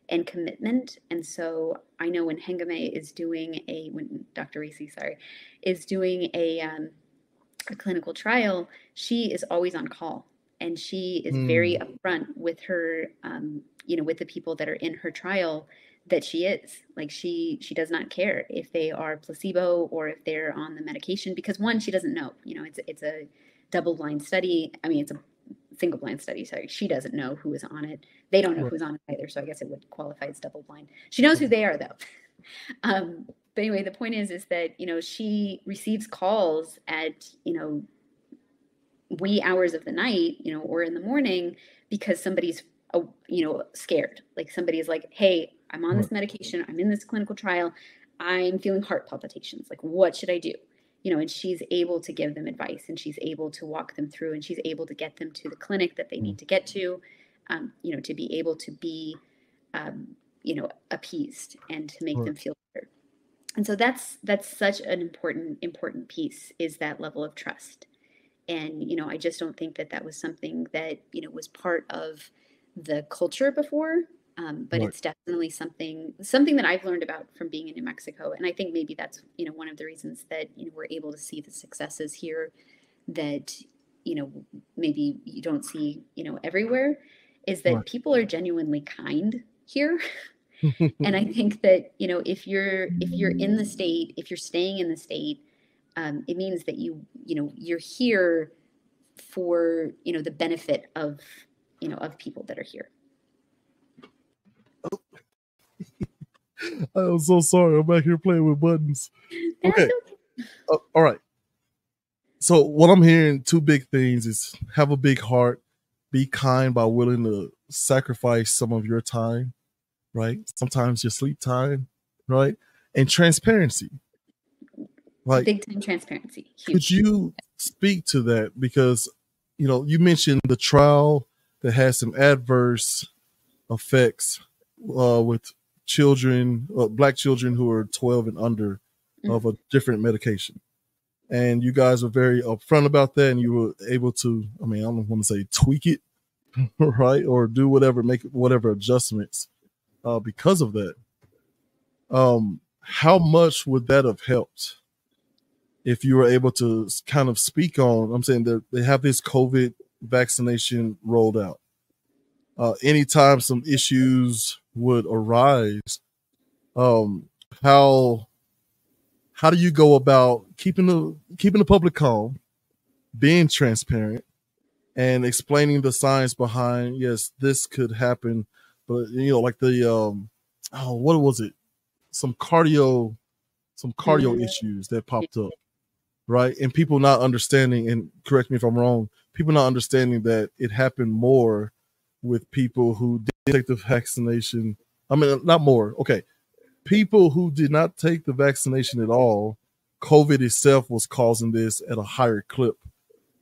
and commitment. And so I know when when Dr. Racy, sorry, is doing a clinical trial, she is always on call, and she is very Mm, upfront with her, you know, with the people that are in her trial, that she is like, she does not care if they are placebo or if they're on the medication, because one, she doesn't know, you know, it's a double blind study. I mean, it's a single blind study. Sorry, she doesn't know who is on it. They don't know Right. who's on it either. So I guess it would qualify as double blind. She knows who they are though. But anyway, the point is that, she receives calls at, wee hours of the night, or in the morning because somebody's, scared. Like somebody's like, hey, I'm on Right. this medication. I'm in this clinical trial. I'm feeling heart palpitations. Like, what should I do? And she's able to give them advice, and she's able to walk them through, and she's able to get them to the clinic that they need to get to, to be able to be, appeased and to make Right. them feel better. And so that's such an important piece, is that level of trust. And I just don't think that was something that was part of the culture before. But Right. it's definitely something that I've learned about from being in New Mexico, and I think maybe that's one of the reasons that we're able to see the successes here that maybe you don't see everywhere, is that Right. people are genuinely kind here. And I think that if you're in the state, if you're staying in the state, it means that you're here for the benefit of of people that are here. I'm so sorry. I'm back here playing with buttons. Okay. All right. So what I'm hearing, two big things is have a big heart, be kind by willing to sacrifice some of your time, right? Sometimes your sleep time, right? And transparency. Like, big time transparency. Huge. Could you speak to that? Because, you mentioned the trial that has some adverse effects with children, Black children who are 12 and under of a different medication. And you guys were very upfront about that, and you were able to, I don't want to say tweak it, right? Or do whatever, make whatever adjustments because of that. How much would that have helped if you were able to kind of speak on, I'm saying that they have this COVID vaccination rolled out. Anytime some issues would arise, how do you go about keeping the public calm, being transparent, and explaining the science behind, yes, this could happen, but like the what was it? Some cardio issues that popped up, right? And people not understanding, and correct me if I'm wrong, people not understanding that it happened more with people who did take the vaccination. Not more. Okay. People who did not take the vaccination at all, COVID itself was causing this at a higher clip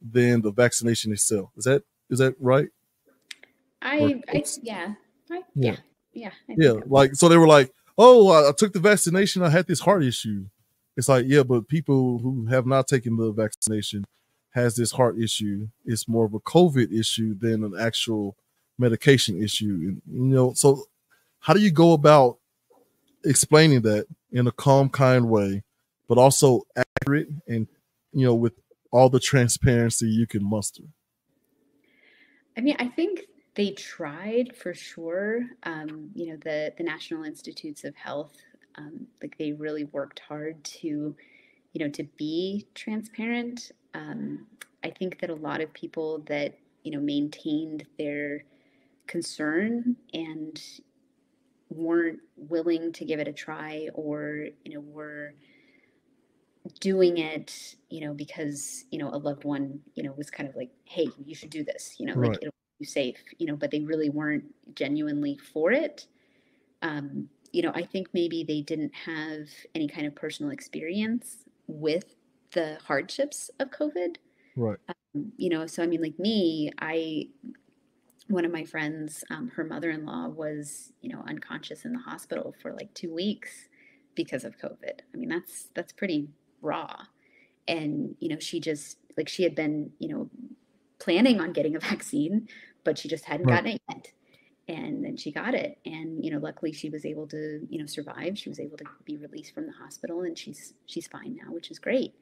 than the vaccination itself. Is that right? Yeah. Like, so they were like, oh, I took the vaccination, I had this heart issue. It's like, yeah, but people who have not taken the vaccination has this heart issue. It's more of a COVID issue than an actual medication issue. And, so how do you go about explaining that in a calm, kind way, but also accurate and, with all the transparency you can muster? I think they tried for sure. The National Institutes of Health, like they really worked hard to, to be transparent. I think that a lot of people that, maintained their concern and weren't willing to give it a try, or, were doing it, because, a loved one, was kind of like, hey, you should do this, like Right. it'll keep you safe, but they really weren't genuinely for it. I think maybe they didn't have any kind of personal experience with the hardships of COVID. Right. So like me, one of my friends, her mother-in-law was, unconscious in the hospital for like 2 weeks because of COVID. That's pretty raw. And, she just, like, she had been, planning on getting a vaccine, but she just hadn't gotten it yet. And then she got it. And, luckily she was able to, survive. She was able to be released from the hospital, and she's fine now, which is great.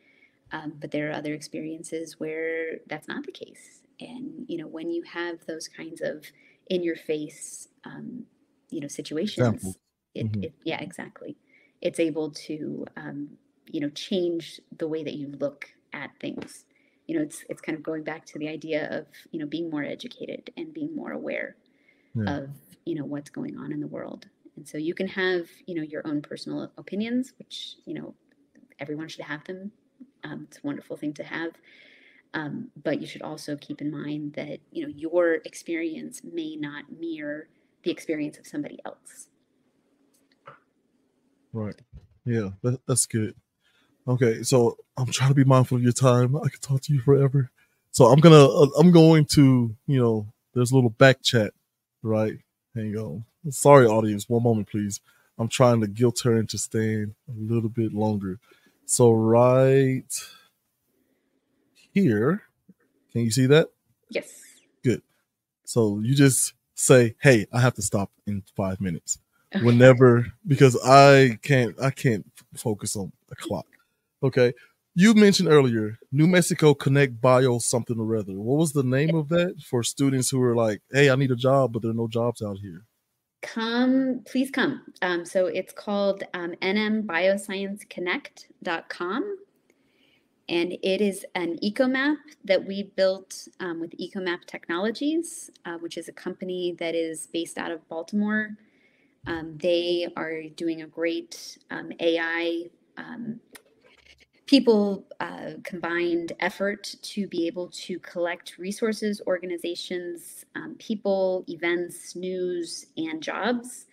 But there are other experiences where that's not the case. And, when you have those kinds of in your face, situations, yeah, exactly. It's able to, change the way that you look at things. it's kind of going back to the idea of, being more educated and being more aware Yeah. of, what's going on in the world. And so you can have, your own personal opinions, which, everyone should have them. It's a wonderful thing to have. But you should also keep in mind that, your experience may not mirror the experience of somebody else. Right. Yeah, that's good. Okay, so I'm trying to be mindful of your time. I could talk to you forever. So I'm going to, there's a little back chat, right? Hang on. Sorry, audience. One moment, please. I'm trying to guilt her into staying a little bit longer. So right here, can you see that? Yes. Good. So you just say, "Hey, I have to stop in 5 minutes." Okay. Whenever, because I can't focus on the clock. Okay. You mentioned earlier New Mexico Connect Bio something or other. What was the name of that for students who are like, "Hey, I need a job, but there are no jobs out here"? Please come. So it's called nmbioscienceconnect.com. And it is an eco-map that we built with Eco-Map Technologies, which is a company that is based out of Baltimore. They are doing a great AI people combined effort to be able to collect resources, organizations, people, events, news, and jobs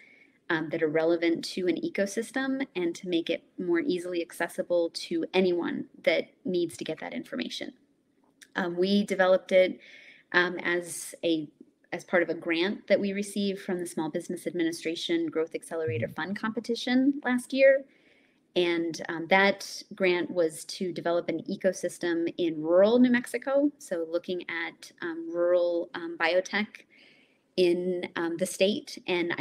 that are relevant to an ecosystem, and to make it more easily accessible to anyone that needs to get that information. We developed it as part of a grant that we received from the Small Business Administration Growth Accelerator Fund competition last year. And that grant was to develop an ecosystem in rural New Mexico. So looking at rural biotech in the state, and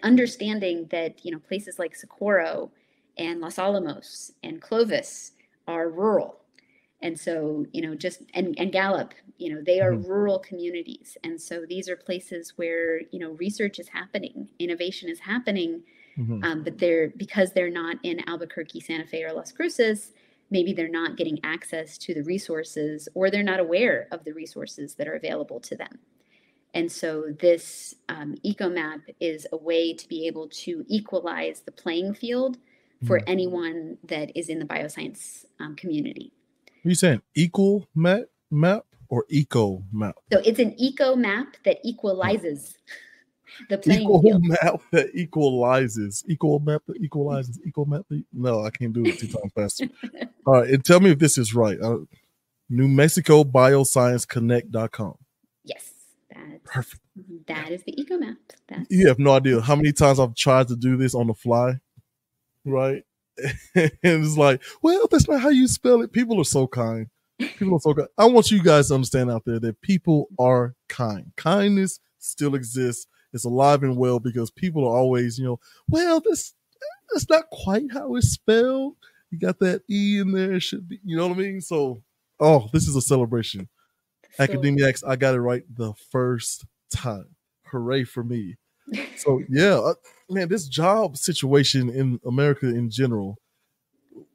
understanding that, places like Socorro and Los Alamos and Clovis are rural. And so, and Gallup, they are rural communities. And so these are places where, research is happening, innovation is happening. But because they're not in Albuquerque, Santa Fe, or Las Cruces, maybe they're not getting access to the resources, or they're not aware of the resources that are available to them. And so this eco-map is a way to be able to equalize the playing field for anyone that is in the bioscience community. Are you saying equal map or eco map? So it's an eco-map that equalizes the playing equal field. Map that equalizes. Equal map that equalizes. Equal map that, no, I can't do it 2 times faster. All right, and tell me if this is right. New Mexico BioscienceConnect.com. Yes, that's perfect. That is the eco-map. You have no idea how many times I've tried to do this on the fly, right? And it's like, well, that's not how you spell it. People are so kind. People are so kind. I want you guys to understand out there that people are kind. Kindness still exists. It's alive and well, because people are always, well, that's not quite how it's spelled. You got that E in there. It should be, you know what I mean? So, this is a celebration. Academiacs, I got it right the first time. Hooray for me. So, yeah, man, this job situation in America in general,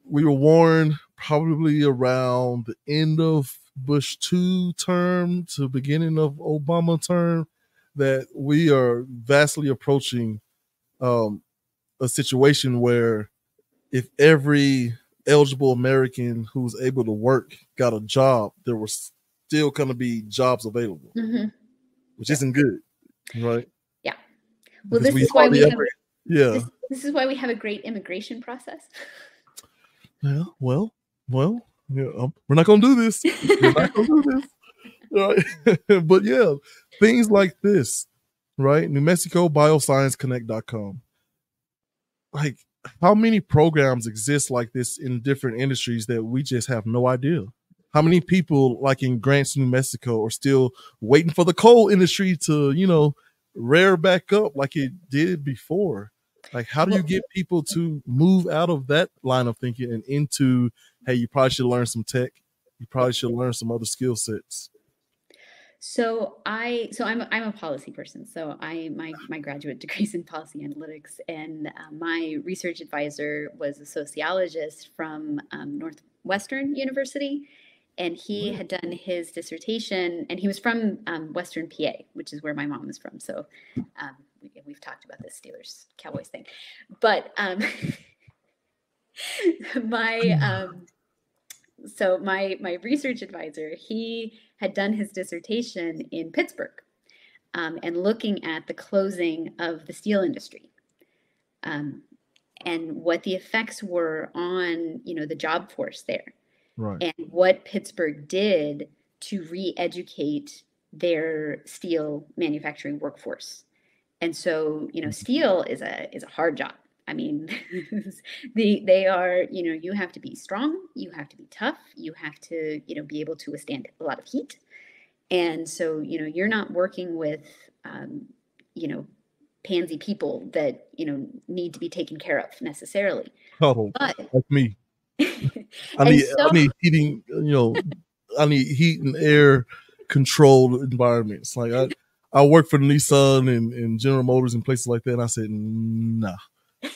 we were warned probably around the end of Bush 2 term to beginning of Obama term that we are vastly approaching a situation where if every eligible American who's able to work got a job, there were still going to be jobs available, which isn't good, right? Yeah. Well, this is why we have a great immigration process. Yeah. Well. Yeah, we're not going to do this. We're not going to do this. Right? But yeah, things like this, right? New Mexico BioscienceConnect.com. Like, how many programs exist like this in different industries that we just have no idea? How many people, like in Grants, New Mexico, are still waiting for the coal industry to, rear back up like it did before? Like, how do you get people to move out of that line of thinking and into, hey, you probably should learn some tech. You probably should learn some other skill sets. So I'm a policy person. So my graduate degree's in policy analytics, and my research advisor was a sociologist from Northwestern University, And he had done his dissertation, and he was from Western PA, which is where my mom is from. So we've talked about this Steelers Cowboys thing, but my so my research advisor, he had done his dissertation in Pittsburgh, and looking at the closing of the steel industry, and what the effects were on the job force there. Right. And what Pittsburgh did to re-educate their steel manufacturing workforce. And so, steel is a hard job. I mean, they are, you have to be strong, you have to be tough, you have to, be able to withstand a lot of heat. And so, you're not working with, pansy people that, need to be taken care of necessarily. Oh, But like me. I and need so heating, I need heat and air controlled environments. Like I work for Nissan and General Motors and places like that, and I said, nah,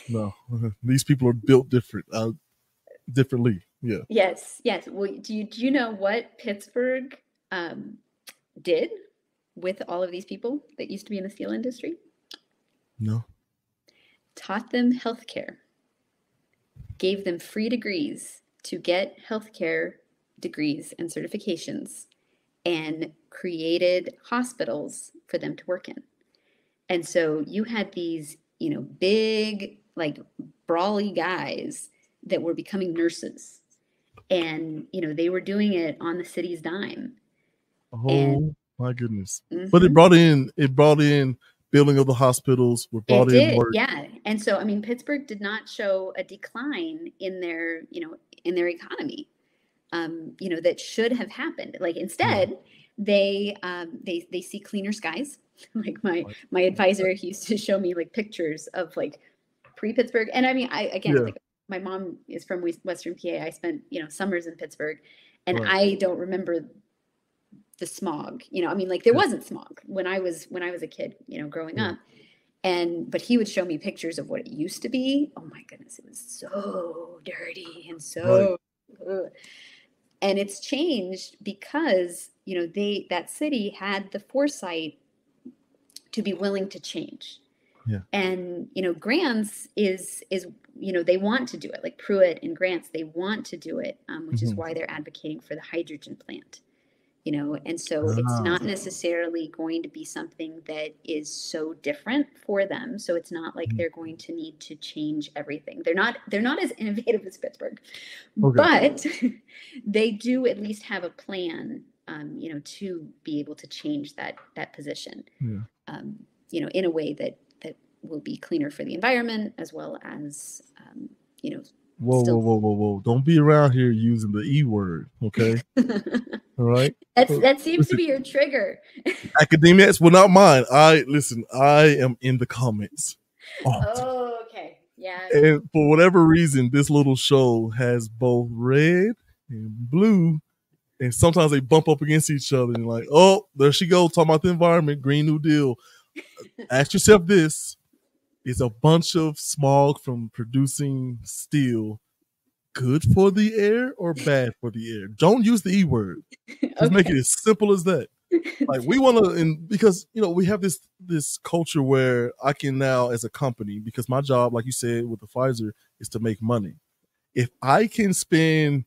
no, these people are built differently. Yeah. yes. Well, do you know what Pittsburgh did with all of these people that used to be in the steel industry? No. Taught them healthcare, gave them free degrees to get healthcare degrees and certifications, and created hospitals for them to work in. And so you had these, big, like brawly guys that were becoming nurses. And, they were doing it on the city's dime. Oh my goodness. Mm-hmm. But it brought in building of the hospitals, were brought in work. Yeah. And so, I mean, Pittsburgh did not show a decline in their, in their economy, that should have happened. Like instead, they see cleaner skies. Like my advisor, he used to show me like pictures of like pre-Pittsburgh. And I mean, like my mom is from Western PA. I spent, summers in Pittsburgh, and I don't remember the smog. I mean, like there wasn't smog when I was a kid, growing up. But he would show me pictures of what it used to be. Oh my goodness, it was so dirty and so and it's changed because, that city had the foresight to be willing to change. Yeah. And, Grants is, they want to do it, like Pruitt and Grants, they want to do it, which is why they're advocating for the hydrogen plant. And so it's not necessarily going to be something that is so different for them. So it's not like they're going to need to change everything. They're not as innovative as Pittsburgh, but they do at least have a plan, to be able to change that position, in a way that will be cleaner for the environment as well as, Whoa. Don't be around here using the E word, okay? All right. That seems to be your trigger. Academics, well, not mine. I am in the comments. Oh, okay. Yeah. And for whatever reason, this little show has both red and blue, and sometimes they bump up against each other and like, oh, there she goes, talking about the environment, Green New Deal. Ask yourself this. Is a bunch of smog from producing steel good for the air or bad for the air? Don't use the E word. Just make it as simple as that. Like we want to, and because we have this culture where I can now, as a company, because my job, like you said, with the Pfizer, is to make money. If I can spend,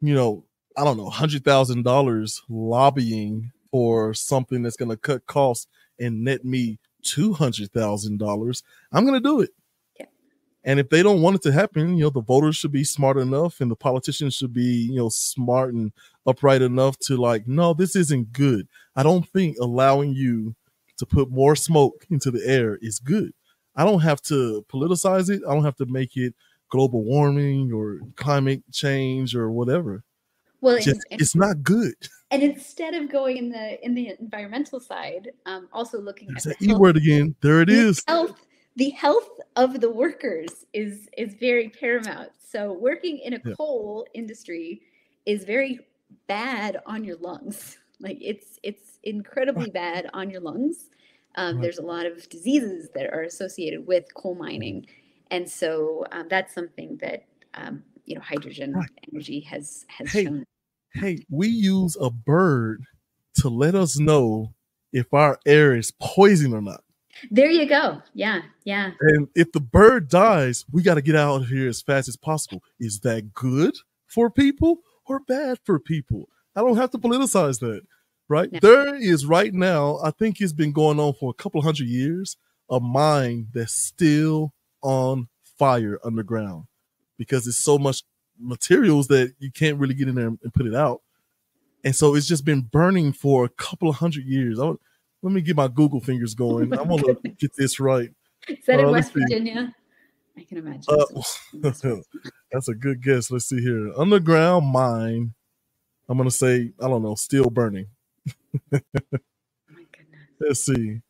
I don't know, $100,000 lobbying for something that's going to cut costs and net me $200,000, I'm going to do it. Yeah. And if they don't want it to happen, the voters should be smart enough and the politicians should be, smart and upright enough to like, no, this isn't good. I don't think allowing you to put more smoke into the air is good. I don't have to politicize it. I don't have to make it global warming or climate change or whatever. Well, it's not good. And instead of going in the environmental side, also looking at the E word again. There it is. The health of the workers is very paramount. So working in a coal industry is very bad on your lungs. Like it's incredibly bad on your lungs. There's a lot of diseases that are associated with coal mining, and so that's something that hydrogen energy has shown. Hey, we use a bird to let us know if our air is poison or not. There you go. Yeah, yeah. And if the bird dies, we got to get out of here as fast as possible. Is that good for people or bad for people? I don't have to politicize that, right? No. There is right now, I think it's been going on for a couple of 100 years, a mine that's still on fire underground because it's so much materials that you can't really get in there and put it out. And so it's just been burning for a couple of 100 years. Let me get my Google fingers going. I want to get this right. Is that in West Virginia? I can imagine. That's a good guess. Let's see here. Underground mine. I'm going to say, I don't know, still burning. Oh my goodness. Let's see.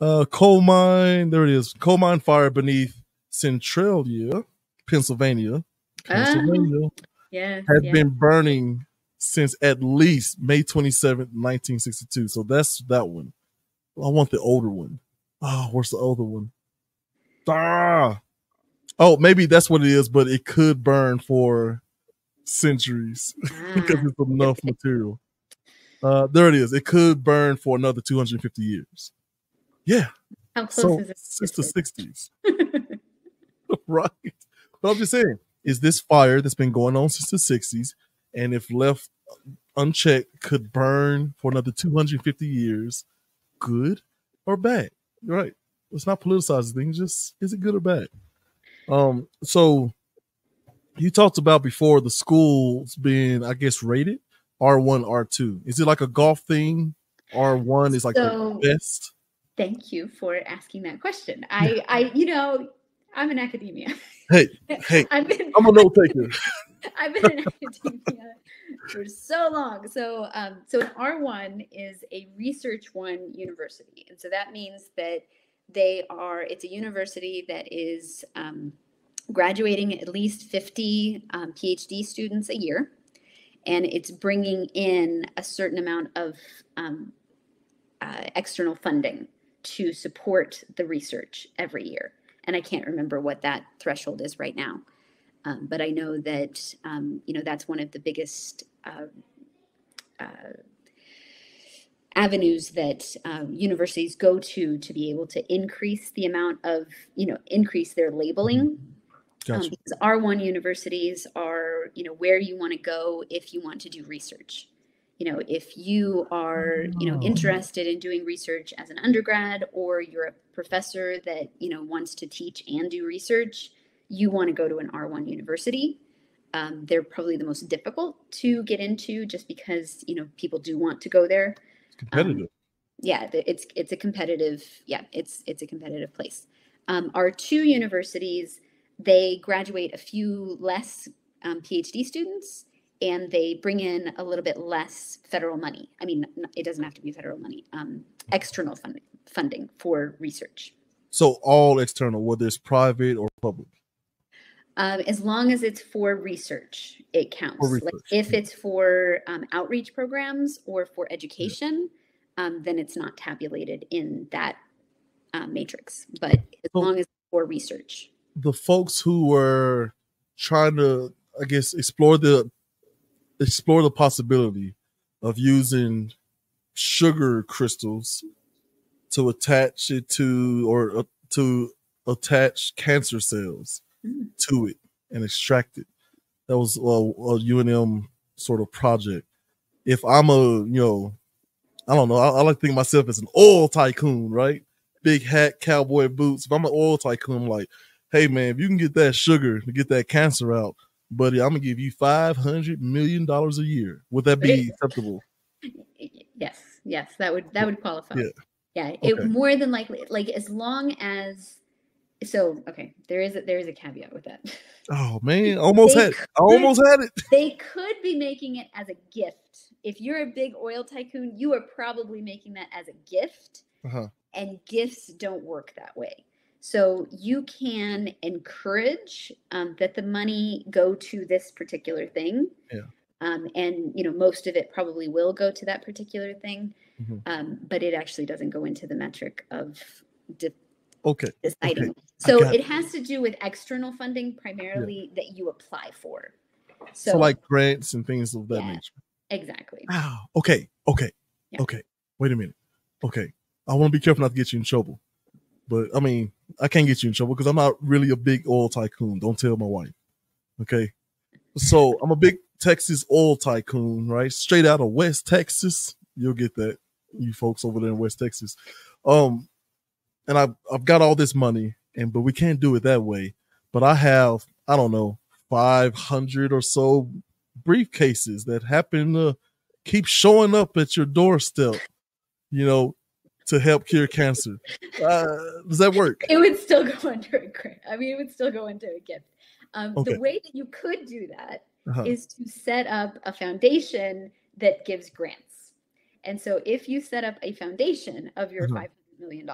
Coal mine. There it is. Coal mine fire beneath Centralia, Pennsylvania. Yeah, has been burning since at least May 27th, 1962. So that's that one. I want the older one. Oh, where's the older one? Oh, maybe that's what it is, but it could burn for centuries because it's enough material. There it is. It could burn for another 250 years. Yeah. How close is it? Since the 60s. Right. But I'm just saying, is this fire that's been going on since the 60s, and if left unchecked, could burn for another 250 years, good or bad? Right. Let's not politicize things. Just, is it good or bad? So you talked about before the schools being, I guess, rated R1, R2. Is it like a golf thing? R1 is like the best? Thank you for asking that question. I'm in academia. Hey, I'm a note taker. I've been in academia for so long. So an R1 is a Research 1 university. And so that means that it's a university that is graduating at least 50 PhD students a year. And it's bringing in a certain amount of external funding to support the research every year. And I can't remember what that threshold is right now. But I know that, that's one of the biggest avenues that universities go to be able to increase the amount of, increase their labeling. Gotcha. Because R1 universities are, where you want to go if you want to do research. If you are, interested in doing research as an undergrad, or you're a professor that, wants to teach and do research, you want to go to an R1 university. They're probably the most difficult to get into just because, people do want to go there. It's competitive. It's a competitive, it's a competitive place. R2 universities, they graduate a few less PhD students, and they bring in a little bit less federal money. I mean, it doesn't have to be federal money, external funding for research. So all external, whether it's private or public? As long as it's for research, it counts. Like if it's for outreach programs or for education, then it's not tabulated in that matrix. But as long as it's for research. The folks who were trying to, I guess, explore the possibility of using sugar crystals to attach it to, or to attach cancer cells to it and extract it. That was a UNM sort of project. If I'm I don't know, I like to think of myself as an oil tycoon, right? Big hat, cowboy boots. If I'm an oil tycoon, I'm like, hey man, if you can get that sugar to get that cancer out, buddy, I'm gonna give you $500 million a year. Would that be acceptable? Yes, that would qualify. Yeah. Okay. It more than likely, like, as long as. So okay, there is a caveat with that. Oh man, I almost had it. They could be making it as a gift. If you're a big oil tycoon, you are probably making that as a gift, and gifts don't work that way. So you can encourage that the money go to this particular thing. And most of it probably will go to that particular thing. But it actually doesn't go into the metric of deciding. So it has to do with external funding primarily that you apply for. So like grants and things of that yeah, nature. exactly. Wow. Okay. Yeah. Okay. Wait a minute. Okay. I want to be careful not to get you in trouble. But I mean, I can't get you in trouble because I'm not really a big oil tycoon. Don't tell my wife. Okay. So I'm a big Texas oil tycoon, right? Straight out of West Texas. You'll get that, you folks over there in West Texas. And I've got all this money, but we can't do it that way. But I have, I don't know, 500 or so briefcases that happen to keep showing up at your doorstep, to help cure cancer. Does that work? It would still go under a grant. I mean, it would still go into a gift. Okay. The way that you could do that is to set up a foundation that gives grants. And so if you set up a foundation of your $500 million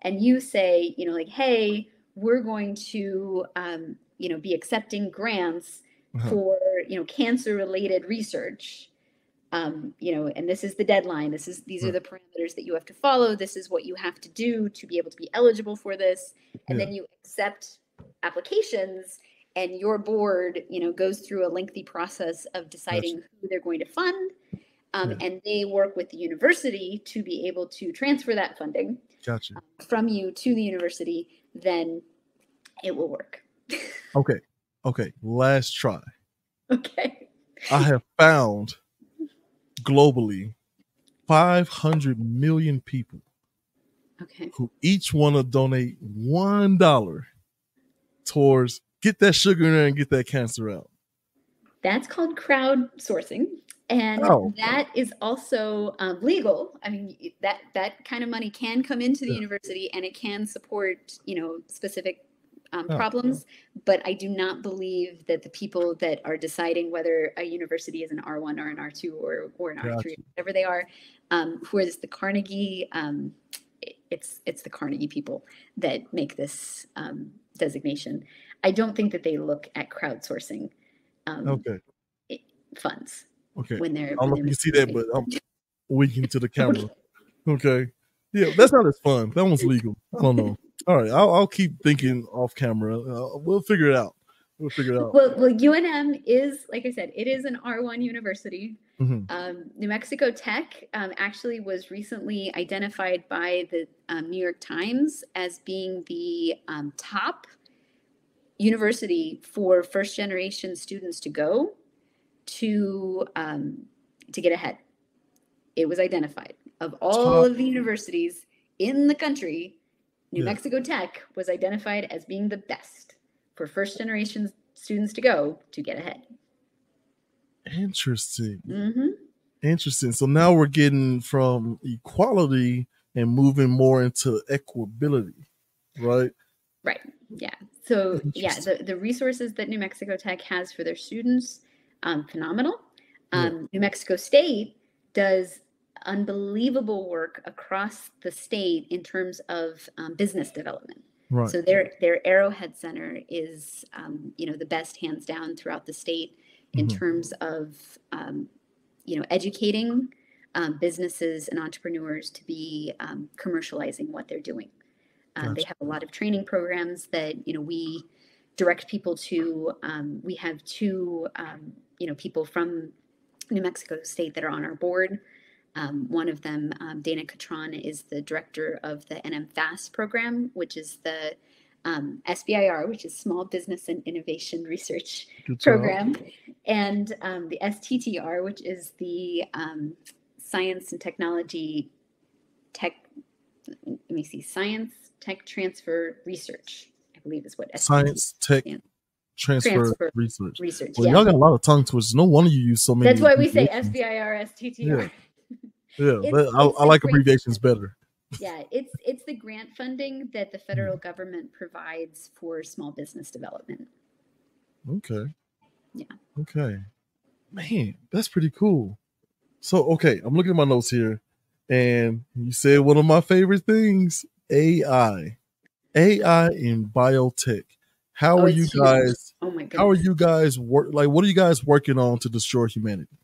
and you say, like, hey, we're going to, be accepting grants for, cancer-related research, and this is the deadline. These are the parameters that you have to follow. This is what you have to do to be able to be eligible for this. And then you accept applications, and your board, goes through a lengthy process of deciding who they're going to fund. And they work with the university to be able to transfer that funding from you to the university. Then it will work. Okay. Last try. Okay. I have found globally 500 million people who each want to donate $1 towards get that sugar in there and get that cancer out. That's called crowdsourcing. And that is also legal. I mean, that kind of money can come into the university, and it can support, specific problems. But I do not believe that the people that are deciding whether a university is an R1 or an R2 or an R3, whatever they are, who is the Carnegie, it's the Carnegie people that make this designation. I don't think that they look at crowdsourcing funds. When they're, I don't know if you can see that, but I'm winking to the camera. Okay. Yeah, that's not as fun. That one's legal. I don't know. All right, I'll keep thinking off camera. We'll figure it out. Well, UNM is, like I said, it is an R1 university. New Mexico Tech actually was recently identified by the New York Times as being the top university for first-generation students to go to get ahead. It was identified. Of all of the universities in the country, New Mexico Tech was identified as being the best for first-generation students to go to get ahead. Interesting. Interesting. So now we're getting from equality and moving more into equability, right? Right. Yeah. So the resources that New Mexico Tech has for their students, phenomenal. New Mexico State does unbelievable work across the state in terms of business development. Right. So their Arrowhead Center is the best hands down throughout the state in terms of educating businesses and entrepreneurs to be commercializing what they're doing. They have a lot of training programs that we direct people to. We have two people from New Mexico State that are on our board. One of them, Dana Catron, is the director of the NM-FAST program, which is the SBIR, which is Small Business and Innovation Research Program, and the STTR, which is the Science and Technology Science Tech Transfer Research, I believe is what Science Tech Transfer Research. Well, yeah. Y'all got a lot of tongue twisters. No wonder you use so many. That's why we say SBIR, STTR. I like abbreviations better. Yeah, it's the grant funding that the federal government provides for small business development. Okay. Yeah. Okay. Man, that's pretty cool. So, I'm looking at my notes here, and you said one of my favorite things, AI. AI in biotech. How are you guys? Oh my goodness. How are you guys what are you guys working on to destroy humanity?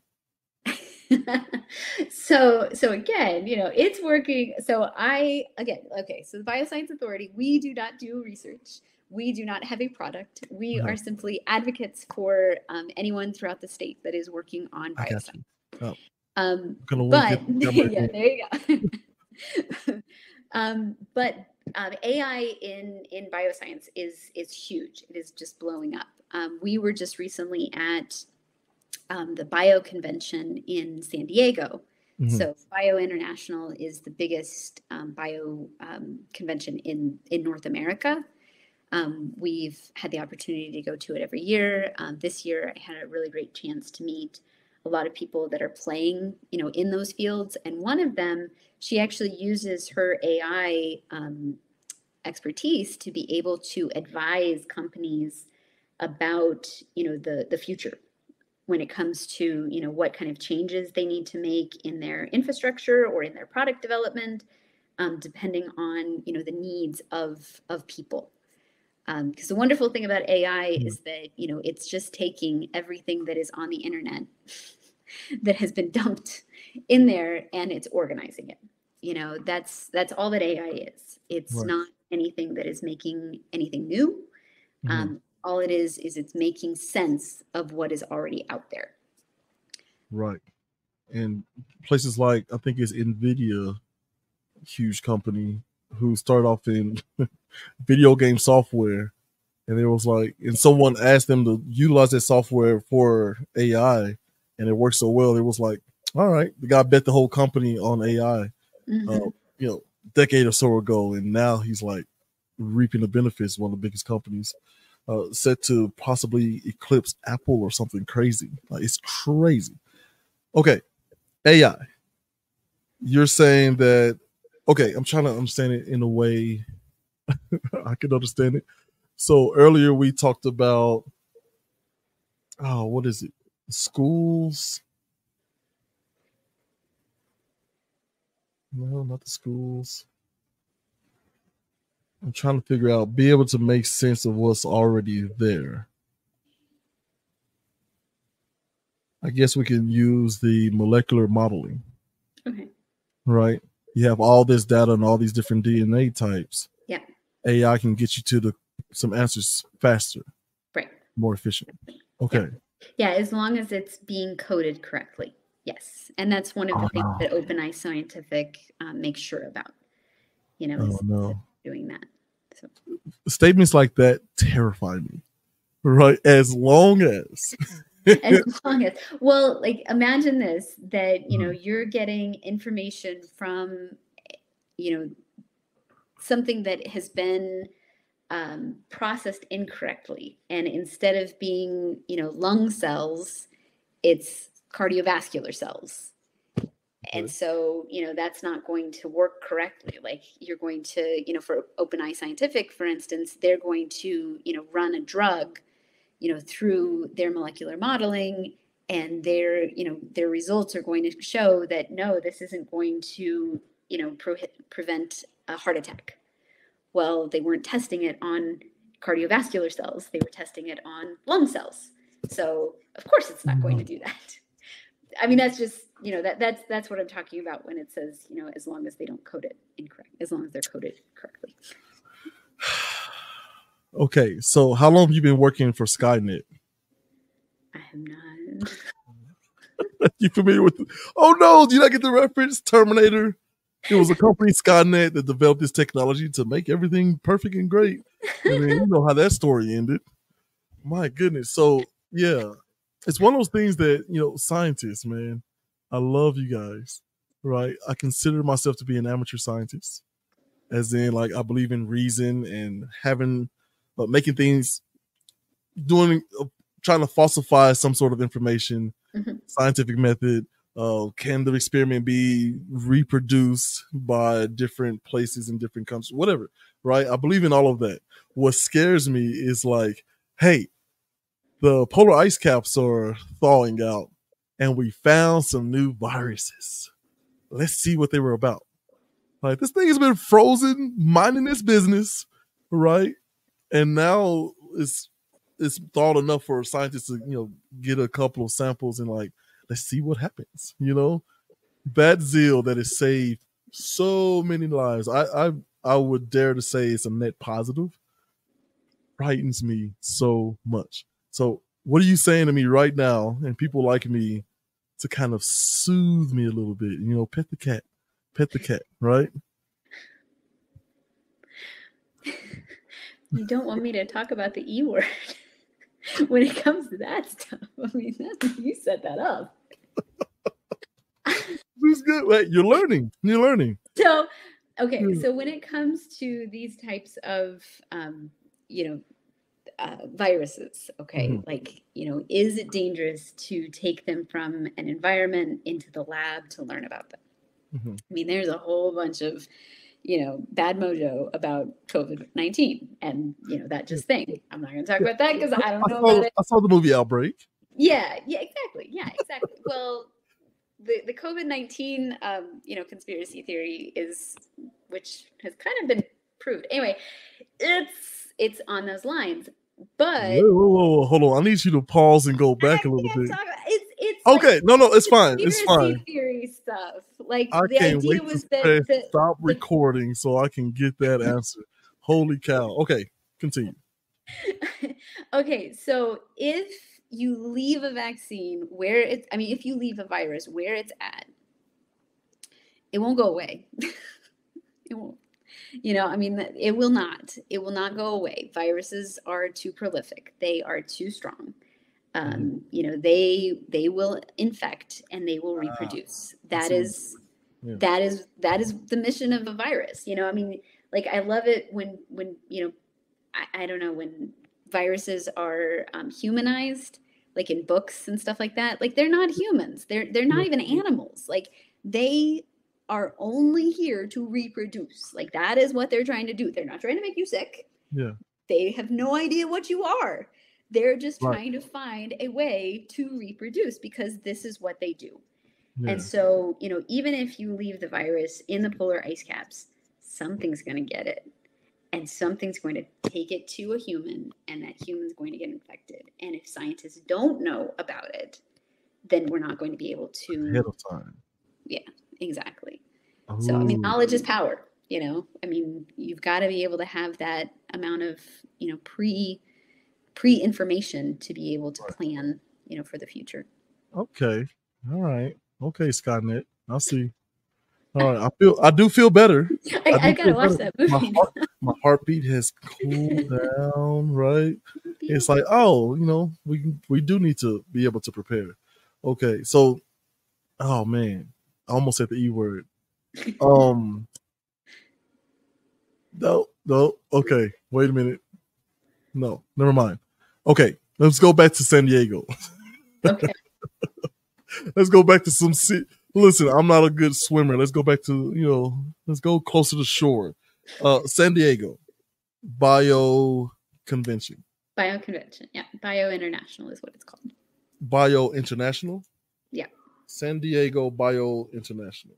So again, it's working. So the Bioscience Authority, we do not do research. We do not have a product. We are simply advocates for anyone throughout the state that is working on bioscience. But yeah, there you go. But AI in bioscience is huge. It is just blowing up. We were just recently at the Bio Convention in San Diego. So Bio International is the biggest bio convention in North America. We've had the opportunity to go to it every year. This year, I had a really great chance to meet a lot of people that are playing, in those fields. And one of them, she actually uses her AI expertise to be able to advise companies about, the future when it comes to, what kind of changes they need to make in their infrastructure or in their product development, depending on, the needs of people. Because the wonderful thing about AI is that, it's just taking everything that is on the internet that has been dumped in there and it's organizing it. That's all that AI is. It's not anything that is making anything new. All it is it's making sense of what is already out there. Right. And places like, I think it's NVIDIA, huge company, who started off in video game software. And it was like, and someone asked them to utilize that software for AI, and it worked so well. It was like, all right, the guy bet the whole company on AI, decade or so ago. And now he's like reaping the benefits, one of the biggest companies, set to possibly eclipse Apple or something crazy. Like, it's crazy. Okay, AI. You're saying that, okay, I'm trying to understand it in a way I can understand it. So earlier we talked about, what is it? Schools? No, not the schools. I'm trying to figure out, be able to make sense of what's already there. I guess we can use the molecular modeling. Okay. Right? You have all this data and all these different DNA types. Yeah. AI can get you to some answers faster. Right. More efficient. Okay. Yeah, as long as it's being coded correctly. Yes. And that's one of the things that OpenEye Scientific makes sure about, is doing that. So statements like that terrify me. Right? As long as well, like, imagine this, that you're getting information from something that has been processed incorrectly, and instead of being lung cells, it's cardiovascular cells. And so, that's not going to work correctly. Like, you're going to, for OpenEye Scientific, for instance, they're going to, run a drug, through their molecular modeling, and their results are going to show that, no, this isn't going to, prevent a heart attack. Well, they weren't testing it on cardiovascular cells. They were testing it on lung cells. So of course it's not going to do that. I mean, that's just, that's what I'm talking about when it says, as long as they don't code it incorrect, as long as they're coded correctly. Okay, so how long have you been working for Skynet? I have not. You familiar with it? Oh no, do you not get the reference? Terminator. It was a company, Skynet, that developed this technology to make everything perfect and great. And then you know how that story ended. My goodness. So yeah, it's one of those things that, scientists, man, I love you guys, right? I consider myself to be an amateur scientist, as in, like, I believe in reason and having, making things, trying to falsify some sort of information, scientific method. Can the experiment be reproduced by different places in different countries, whatever, right? I believe in all of that. What scares me is, like, hey, the polar ice caps are thawing out and we found some new viruses. Let's see what they were about. Like, this thing has been frozen, minding its business, right? And now it's thawed enough for scientists to, get a couple of samples and, like, let's see what happens. That zeal that has saved so many lives. I would dare to say it's a net positive. frightens me so much. So what are you saying to me right now, and people like me, to kind of soothe me a little bit? You know, pet the cat, right? You don't want me to talk about the E word when it comes to that stuff. I mean, you set that up. This is good. Wait, you're learning. You're learning. So, okay. So when it comes to these types of, you know, viruses, okay, like, you know, is it dangerous to take them from an environment into the lab to learn about them? I mean, there's a whole bunch of, you know, bad mojo about COVID-19 and, you know, that just thing. I'm not going to talk about that because I don't know about it. I saw the movie Outbreak. Yeah, exactly. Yeah, exactly. Well, the COVID-19, you know, conspiracy theory is, which has kind of been proved. Anyway, it's on those lines. But whoa, hold on! I need you to pause and go back a little bit. It's okay. Like, no, it's fine. It's fine. Theory stuff. Like I the can't idea wait was to that stop recording so I can get that answer. Holy cow! Okay, continue. Okay, so if you leave a vaccine where it's, I mean, if you leave a virus where it's at, it won't go away. It won't. You know, I mean, it will not. It will not go away. Viruses are too prolific. They are too strong. You know, they will infect and they will reproduce. That is the mission of a virus. You know, I mean, like I love it when you know, I don't know, when viruses are humanized, like in books and stuff like that. Like they're not humans. They're not even animals. Like they are only here to reproduce. Like that is what they're trying to do. They're not trying to make you sick. Yeah. They have no idea what you are. They're just trying to find a way to reproduce because this is what they do. Yeah. And so, you know, even if you leave the virus in the polar ice caps, something's going to get it. And something's going to take it to a human, and that human's going to get infected. And if scientists don't know about it, then we're not going to be able to. Ahead of time. Yeah, exactly. Ooh. So, I mean, knowledge is power, you know? I mean, you've got to be able to have that amount of, you know, pre-information to be able to plan, you know, for the future. Okay. All right. Okay, Skynet. I'll see. All right. I do feel better. I gotta watch that movie. My heartbeat has cooled down, right? It's like, oh, you know, we do need to be able to prepare. Okay. So, oh man, I almost said the E word. No. Okay. Wait a minute. No, never mind. Okay. Let's go back to San Diego. Okay. Let's go back to some Listen, I'm not a good swimmer. Let's go back to, you know, let's go closer to shore. San Diego, Bio Convention. Bio Convention, yeah. Bio International is what it's called. Bio International? Yeah. San Diego Bio International.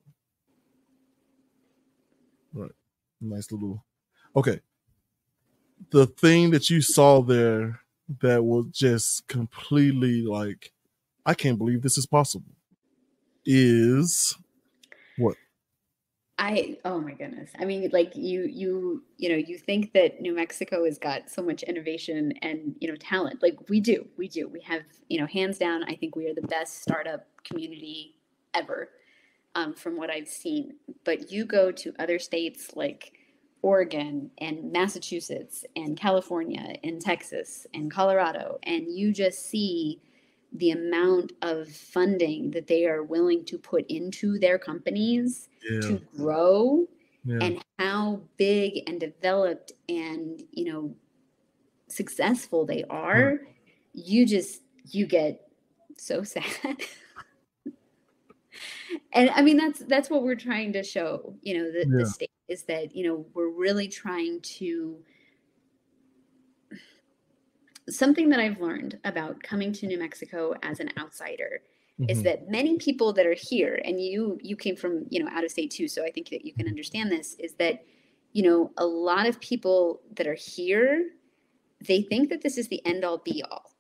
Right. Nice little. Okay. The thing that you saw there that was just completely like, I can't believe this is possible, is what? Oh my goodness. I mean, like you know, you think that New Mexico has got so much innovation and, you know, talent. Like we do. We have, you know, hands down, I think we are the best startup community ever, from what I've seen. But you go to other states like Oregon and Massachusetts and California and Texas and Colorado, and you just see the amount of funding that they are willing to put into their companies to grow, and how big and developed and, you know, successful they are. You get so sad. And I mean, that's what we're trying to show, you know, the state is that, you know, we're really trying to. Something that I've learned about coming to New Mexico as an outsider is that many people that are here, and you came from, you know, out of state too, so I think that you can understand this, is that, you know, a lot of people that are here, they think that this is the end all be all.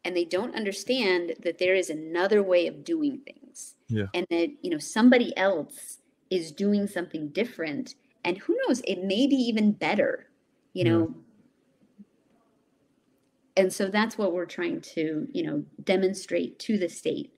And they don't understand that there is another way of doing things. Yeah. And that, you know, somebody else is doing something different. And who knows, it may be even better, you know. And so that's what we're trying to, demonstrate to the state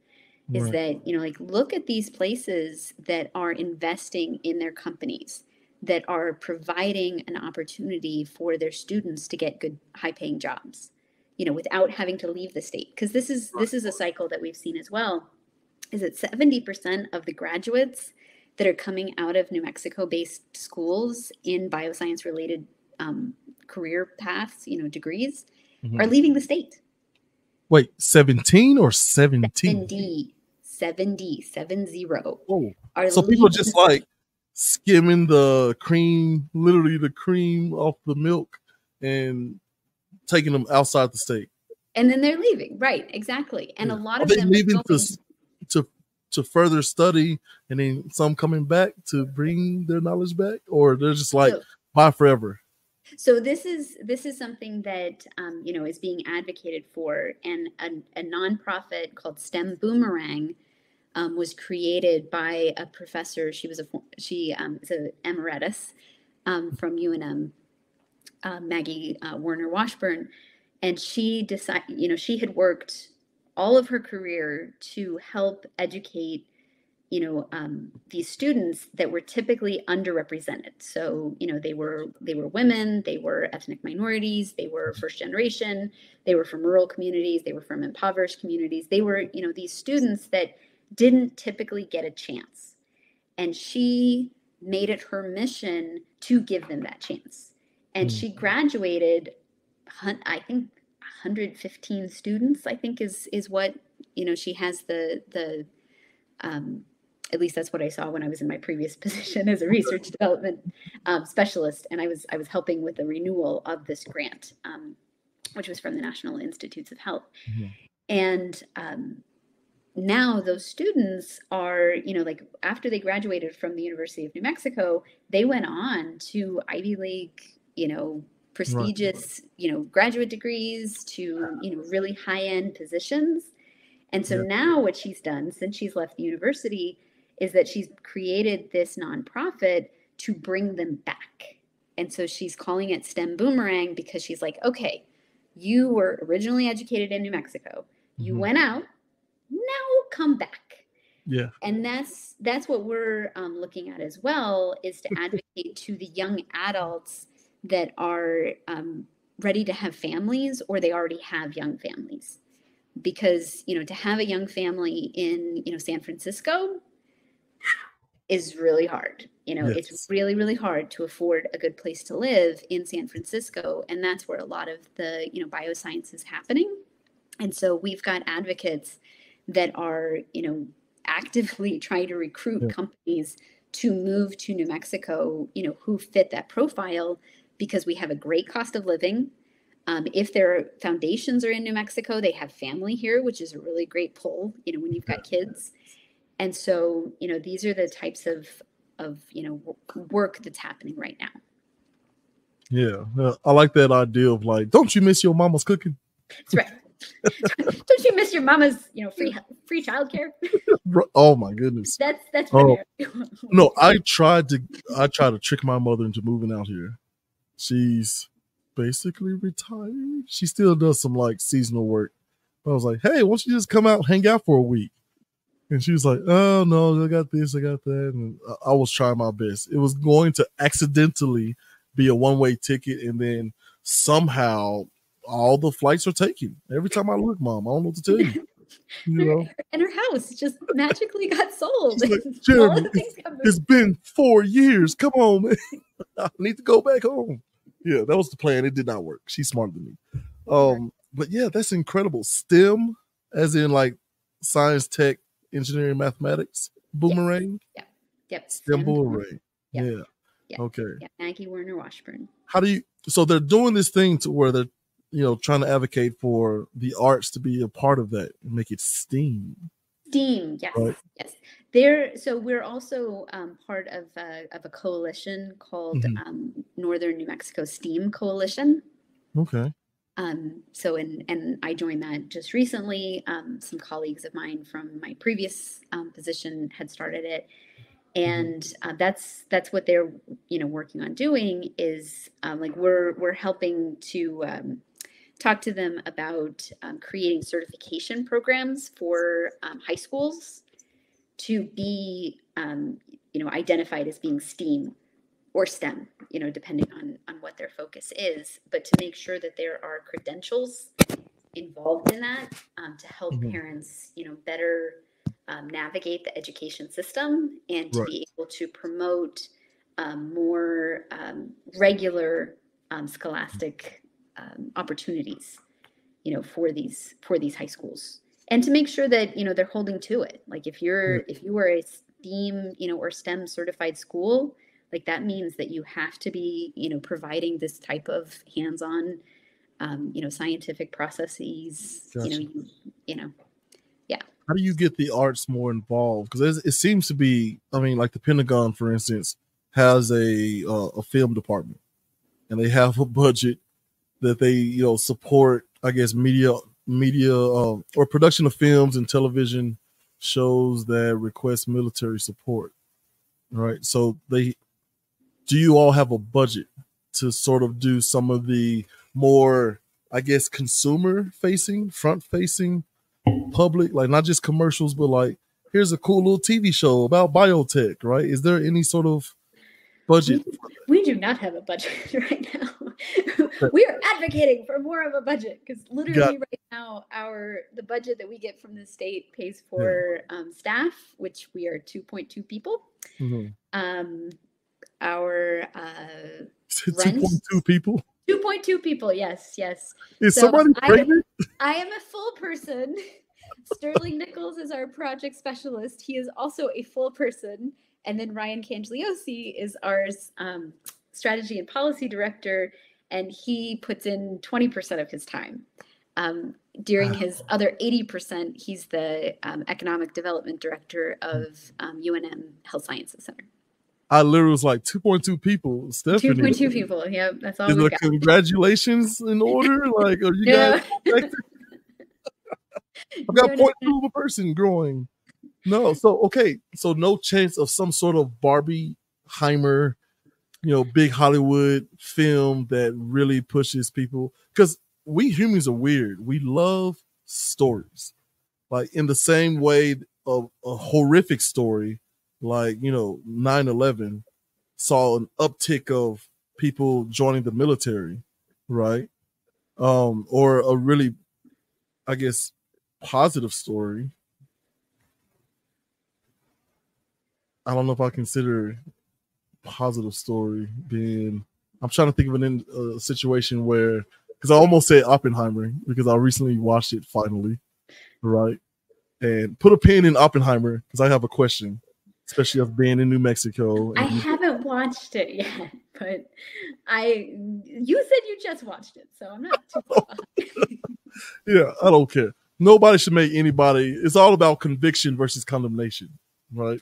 is Right. that, like, look at these places that are investing in their companies, that are providing an opportunity for their students to get good, high-paying jobs, without having to leave the state. Because this is a cycle that we've seen as well, is that 70% of the graduates that are coming out of New Mexico-based schools in bioscience-related career paths, degrees, are leaving the state. Wait, 17 or 17? 70. Oh, Are so people leaving just the like skimming the cream, literally the cream off the milk, and taking them outside the state. and then they're leaving. Right, exactly. And a Yeah. lot Are of they them leaving are going. to further study, and then some coming back to bring their knowledge back, or they're just like So, bye forever? so this is something that is being advocated for, and a nonprofit called STEM Boomerang was created by a professor. She is an emeritus from UNM, Maggie Werner Washburn, and she decided, she had worked all of her career to help educate, these students that were typically underrepresented. So, they were women, they were ethnic minorities, they were first generation, they were from rural communities, they were from impoverished communities. They were, these students that didn't typically get a chance. And she made it her mission to give them that chance. And she graduated, I think, 115 students, I think is what, she has the at least that's what I saw when I was in my previous position as a research development specialist. And I was helping with the renewal of this grant, which was from the National Institutes of Health. And now those students are, like, after they graduated from the University of New Mexico, they went on to Ivy League, prestigious, graduate degrees, to, really high-end positions. And so now what she's done since she's left the university is that she's created this nonprofit to bring them back. And so she's calling it STEM Boomerang, because she's like, okay, you were originally educated in New Mexico. You went out, now come back. Yeah. And that's what we're looking at as well, is to advocate to the young adults that are ready to have families, or they already have young families. Because, to have a young family in, San Francisco is really hard. It's really, really hard to afford a good place to live in San Francisco. And that's where a lot of the, bioscience is happening. And so we've got advocates that are, actively trying to recruit companies to move to New Mexico, who fit that profile, because we have a great cost of living. If their foundations are in New Mexico, they have family here, which is a really great pull, when you've got kids. And so, these are the types of work that's happening right now. Yeah. I like that idea of like, don't you miss your mama's cooking? That's right. Don't you miss your mama's, free childcare? Oh my goodness. That's no, I tried to trick my mother into moving out here. She's basically retired. She still does some like seasonal work. But I was like, hey, why don't you just come out, hang out for a week? And she was like, oh no, I got this, I got that. And I was trying my best. It was going to accidentally be a one-way ticket, and then somehow all the flights are taken. Every time I look, Mom, I don't know what to tell you. And her house just magically got sold. Like, Jeremy, it's been 4 years. Come on, man. I need to go back home. Yeah, that was the plan. It did not work. She's smarter than me. But yeah, that's incredible. STEM, as in like science, tech, engineering, mathematics. Boomerang. Yep. STEM Boomerang. Yeah. Okay. Yeah. Maggie Werner Washburn. So they're doing this thing to where they're, trying to advocate for the arts to be a part of that and make it STEAM. STEAM, yes, right? Yes. So we're also part of a coalition called Northern New Mexico STEAM Coalition. Okay. So and I joined that just recently. Some colleagues of mine from my previous position had started it, and that's what they're working on doing is like we're helping to talk to them about creating certification programs for high schools to be, identified as being STEAM or STEM, depending on what their focus is, but to make sure that there are credentials involved in that to help parents, better navigate the education system and to Right. be able to promote more regular scholastic opportunities, for these high schools, and to make sure that they're holding to it. Like if you are a STEAM, or STEM certified school, like that means that you have to be, providing this type of hands-on, scientific processes. Gotcha. Yeah. How do you get the arts more involved? Because it seems to be, I mean, like the Pentagon, for instance, has a film department, and they have a budget that they support, I guess, media or production of films and television shows that request military support. Right. So do you all have a budget to sort of do some of the more, I guess, consumer facing, front facing public, like not just commercials, but like, here's a cool little TV show about biotech, right? Is there any sort of budget? We do not have a budget right now. We are advocating for more of a budget because literally right now the budget that we get from the state pays for staff, which we are 2.2 people. Our rent, 2.2 people. 2.2 people. Yes. Is somebody pregnant? I am a full person. Sterling Nichols is our project specialist. He is also a full person. And then Ryan Cangliosi is our strategy and policy director, and he puts in 20% of his time. During his other 80%, he's the economic development director of UNM Health Sciences Center. I literally was like 2.2 people. Stephanie, 2.2 people. Yeah, that's all. Is we've the got. Congratulations in order? Like, are you guys? I've got 0.2 of a person growing. No, so okay, so no chance of some sort of Barbieheimer, big Hollywood film that really pushes people, because we humans are weird. We love stories, like in the same way of a horrific story, like 9/11 saw an uptick of people joining the military, right? Or a really, I guess, positive story. I don't know if I consider positive story being. I'm trying to think of a situation where, because I almost said Oppenheimer because I recently watched it finally, right? And put a pin in Oppenheimer because I have a question, especially of being in New Mexico. I haven't watched it yet, but you said you just watched it, so I'm not too far behind. Yeah, I don't care. Nobody should make anybody. It's all about conviction versus condemnation, right?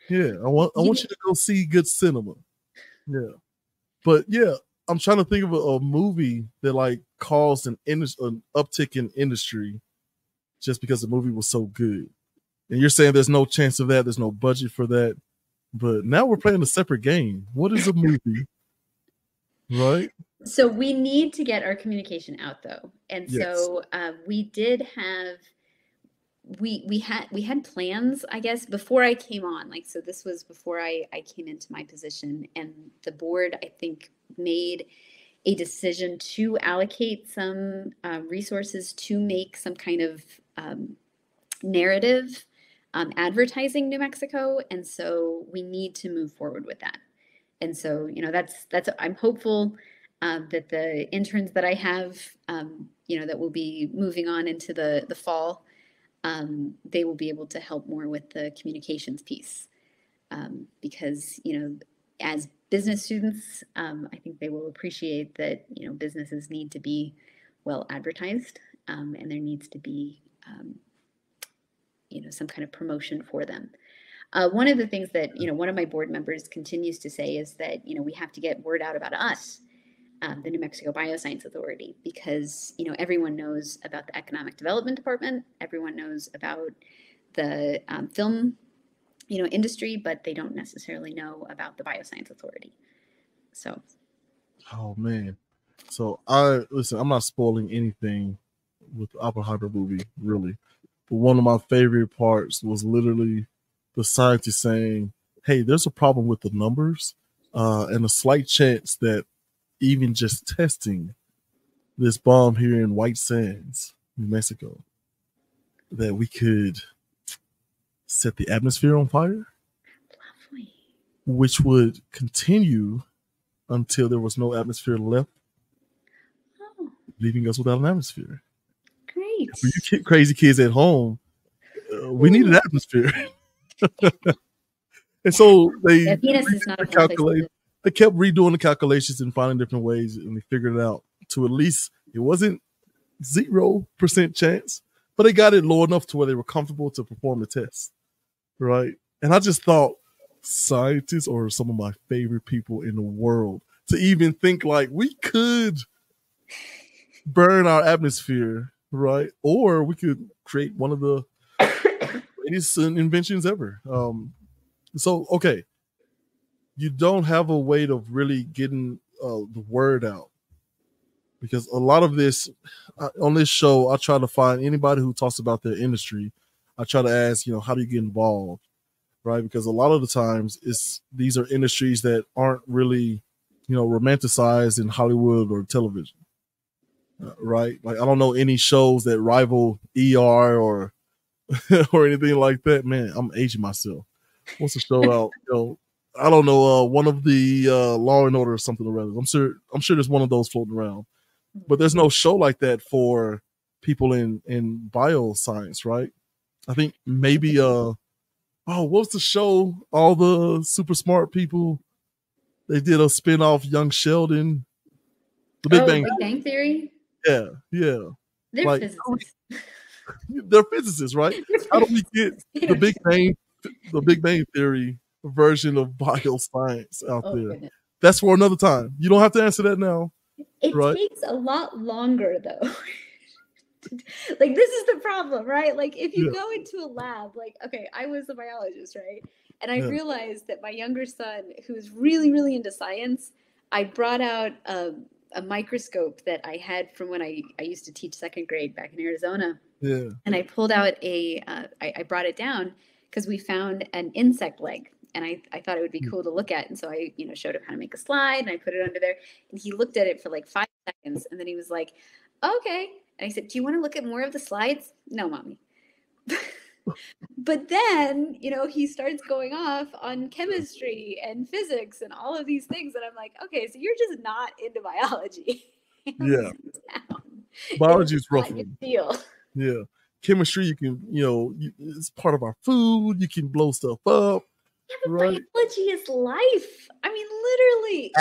Yeah, I want you to go see good cinema. Yeah, but yeah, I'm trying to think of a movie that like caused an uptick in industry just because the movie was so good. And you're saying there's no chance of that. There's no budget for that. But now we're playing a separate game. What is a movie? Right? So we need to get our communication out, though. And so we did have, we had plans, I guess, before I came on. Like, so this was before I came into my position. And the board, I think, made a decision to allocate some resources to make some kind of narrative advertising New Mexico. And so we need to move forward with that. And so, that's I'm hopeful that the interns that I have, that will be moving on into the fall, they will be able to help more with the communications piece. Because, as business students, I think they will appreciate that, businesses need to be well advertised, and there needs to be, some kind of promotion for them. One of the things that, one of my board members continues to say is that, we have to get word out about us, the New Mexico Bioscience Authority, because, everyone knows about the Economic Development Department. Everyone knows about the film, industry, but they don't necessarily know about the Bioscience Authority. So. Oh, man. So I'm not spoiling anything with the Oppenheimer movie, really. But one of my favorite parts was literally the scientist saying, "Hey, there's a problem with the numbers, and a slight chance that even just testing this bomb here in White Sands, New Mexico, that we could set the atmosphere on fire, Lovely. which would continue until there was no atmosphere left, Oh, leaving us without an atmosphere. great. For you crazy kids at home, we need an atmosphere." And so Yeah, Venus is not a fun place to live. they kept redoing the calculations and finding different ways, and they figured it out to at least it wasn't 0% chance, but they got it low enough to where they were comfortable to perform the test, right? And I just thought scientists are some of my favorite people in the world to even think like we could burn our atmosphere, right? Or we could create one of the greatest inventions ever. So, okay, you don't have a way of really getting the word out, because a lot of this on this show, I try to find anybody who talks about their industry. I try to ask, how do you get involved, right? Because a lot of the times these are industries that aren't really, romanticized in Hollywood or television, right? Like I don't know any shows that rival ER or or anything like that. Man, I'm aging myself. What's the show out? I don't know. One of the Law and Order or something or other. I'm sure there's one of those floating around, but there's no show like that for people in bioscience, right? I think maybe what's the show? All the super smart people. They did a spin-off, Young Sheldon, The Big Bang. Big Bang Theory. Yeah. They're like, physicists. They're physicists, right? How do we get the Big Bang Theory version of bioscience out there? Goodness. That's for another time. You don't have to answer that now. It takes a lot longer though. Like this is the problem, right? Like if you go into a lab, like, okay, I was a biologist, right? And I realized that my younger son, who's really, really into science, I brought out a microscope that I had from when I used to teach second grade back in Arizona. Yeah. And I pulled out I brought it down because we found an insect leg. And I thought it would be cool to look at. And so I, showed him how to make a slide and I put it under there. And he looked at it for like 5 seconds. And then he was like, okay. And I said, do you want to look at more of the slides? No, mommy. But then, he starts going off on chemistry and physics and all of these things. And I'm like, okay, so you're just not into biology. Yeah. Biology is rough. Deal. Yeah. Chemistry, you can, it's part of our food. You can blow stuff up. Yeah, but biology is life. I mean, literally.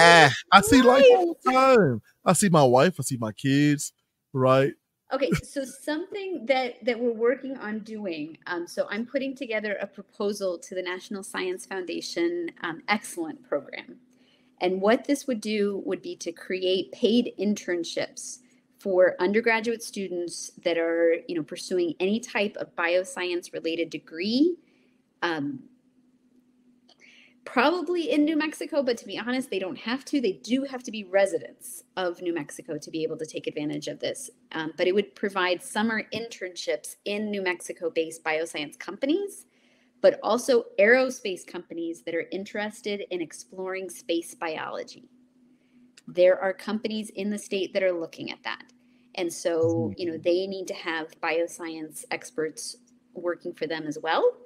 I see life all the time. I see my wife. I see my kids. Right. Okay, so something that we're working on doing. So I'm putting together a proposal to the National Science Foundation Excellent Program. And what this would do would be to create paid internships for undergraduate students that are, pursuing any type of bioscience related degree. Probably in New Mexico, but to be honest, they don't have to. They do have to be residents of New Mexico to be able to take advantage of this. But it would provide summer internships in New Mexico-based bioscience companies, but also aerospace companies that are interested in exploring space biology. There are companies in the state that are looking at that. And so, they need to have bioscience experts working for them as well.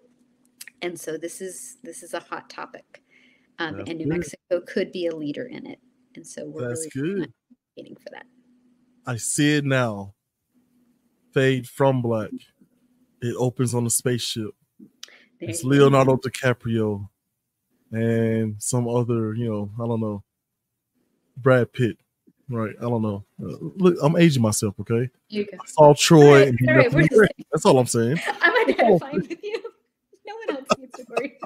And so this is a hot topic, and New Mexico could be a leader in it. And so we're really waiting for that. I see it now. Fade from Black. It opens on a spaceship. It's Leonardo DiCaprio and some other, I don't know, Brad Pitt. Right. I don't know. Look, I'm aging myself, okay? I saw Troy. That's all I'm saying. I'm identifying with you. No one else needs to worry.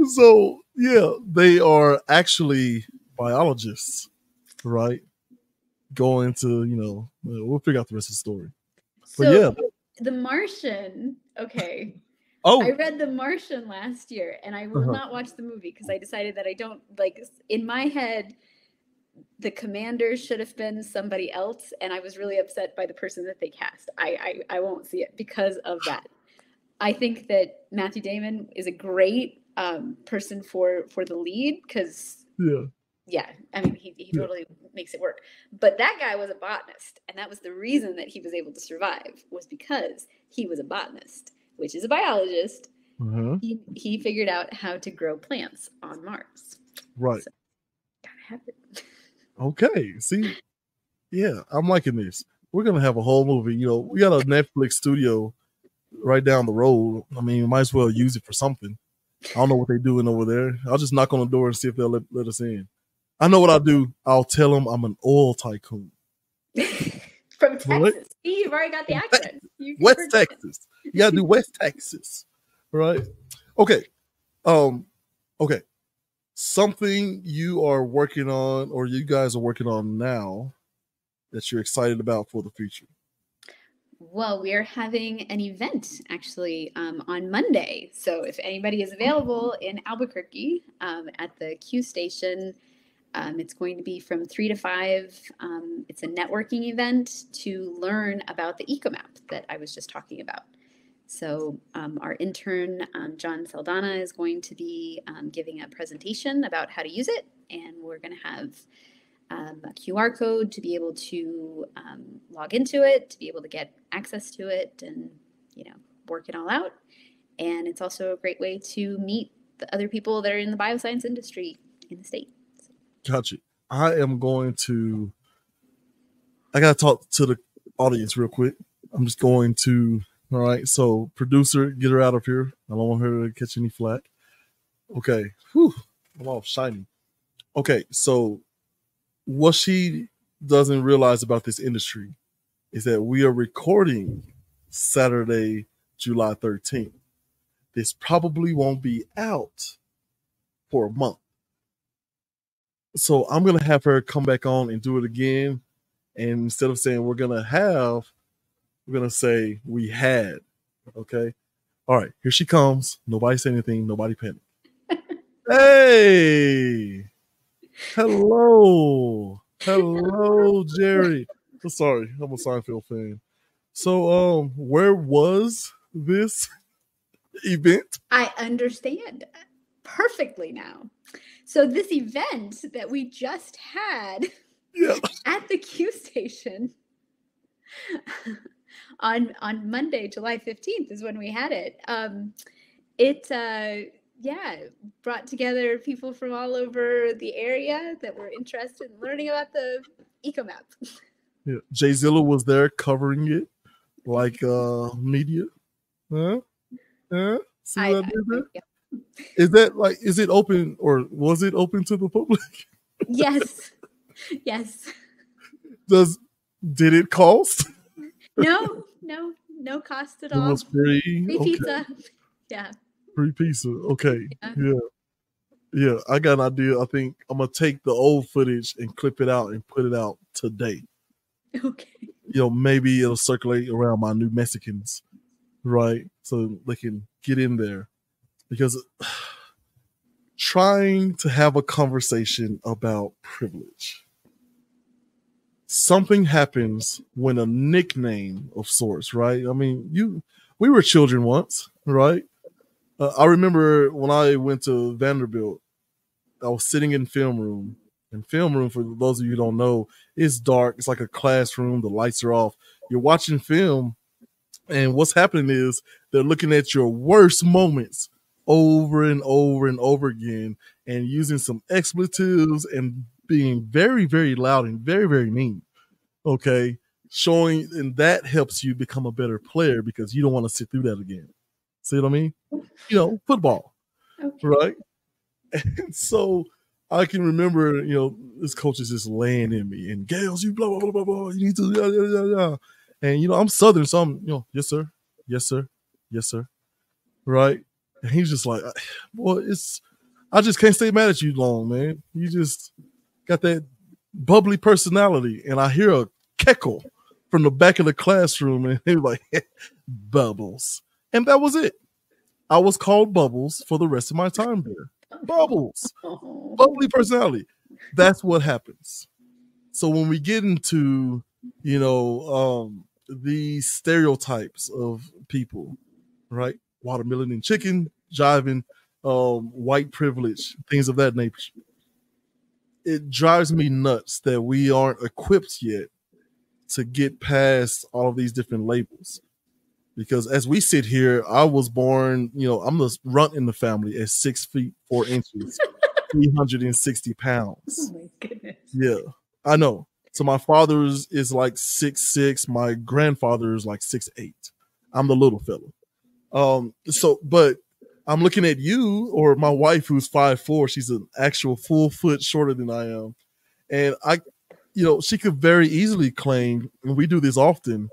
So, they are actually biologists, right? Going to, we'll figure out the rest of the story. So, The Martian, okay. Oh. I read The Martian last year, and I will not watch the movie because I decided that I don't, in my head, the commander should have been somebody else, and I was really upset by the person that they cast. I won't see it because of that. I think that Matthew Damon is a great person for the lead because I mean he totally makes it work. But that guy was a botanist, and that was the reason that he was able to survive, was because he was a botanist, which is a biologist. He figured out how to grow plants on Mars. Right. So, gotta have it. Okay. See, yeah, I'm liking this. We're gonna have a whole movie. You know, we got a Netflix studio right down the road. I mean, might as well use it for something. I don't know what they're doing over there. I'll just knock on the door and see if they'll let us in. I know what I'll do. I'll tell them I'm an oil tycoon. From Texas. Right? See, you've already got the accent. West Texas. You gotta do West Texas. Right? Okay. Okay. Something you are working on, or you guys are working on now, that you're excited about for the future. Well, we are having an event actually on Monday. So if anybody is available in Albuquerque at the Q station, it's going to be from 3 to 5. It's a networking event to learn about the EcoMap that I was just talking about. So our intern, John Saldana, is going to be giving a presentation about how to use it. And we're going to have a QR code to be able to log into it, to be able to get access to it and, you know, work it all out. And it's also a great way to meet the other people that are in the bioscience industry in the state. Gotcha. I got to talk to the audience real quick. I'm just going to, all right, so producer, get her out of here. I don't want her to catch any flack. Okay. Whew. I'm all shiny. Okay, so what she doesn't realize about this industry is that we are recording Saturday, July 13th. This probably won't be out for a month. So I'm going to have her come back on and do it again. And instead of saying we're going to say we had. Okay. All right. Here she comes. Nobody say anything. Nobody panic. Hey. Hello. Hello, Jerry. I'm sorry. I'm a Seinfeld fan. So, where was this event? I understand perfectly now. So this event that we just had at the Q station on Monday, July 15th is when we had it. It brought together people from all over the area that were interested in learning about the EcoMap. Yeah, J-ZILLA was there covering it like media. See what I did there? Yeah. Is it open, or was it open to the public? Yes. Yes. Did it cost? No cost at all. It was free. Free pizza. Yeah. Free pizza. Okay. Yeah. I got an idea. I think I'm gonna take the old footage and clip it out and put it out today. Okay. You know, maybe it'll circulate around my New Mexicans, right? So they can get in there. Because trying to have a conversation about privilege, something happens when a nickname of sorts, right? I mean, we were children once, right? I remember when I went to Vanderbilt, I was sitting in film room. And film room, for those of you who don't know, is dark. It's like a classroom. The lights are off. You're watching film, and what's happening is they're looking at your worst moments over and over and over again, and using some expletives and being very, very loud and very, very mean. Okay. Showing, and that helps you become a better player because you don't want to sit through that again. See what I mean? You know, football. Okay. Right? And so I can remember, you know, this coach is just laying in me, and Gales, you blah, blah, blah, blah, blah. You need to, And, you know, I'm Southern, so I'm, you know, yes, sir. Yes, sir. Yes, sir. Right? And he's just like, well, I just can't stay mad at you long, man. You just got that bubbly personality. And I hear a cackle from the back of the classroom, and he was like, Bubbles. And that was it. I was called Bubbles for the rest of my time there. Bubbles. Bubbly personality. that's what happens. So when we get into, these stereotypes of people, right? Watermelon and chicken, jiving, white privilege, things of that nature. It drives me nuts that we aren't equipped yet to get past all of these different labels. Because as we sit here, I was born, I'm the runt in the family at 6 feet 4 inches, 360 pounds. Oh my goodness. Yeah, I know. So my father is like 6'6". My grandfather is like 6'8". I'm the little fella. But I'm looking at you or my wife who's 5'4". She's an actual full foot shorter than I am. And she could very easily claim, and we do this often,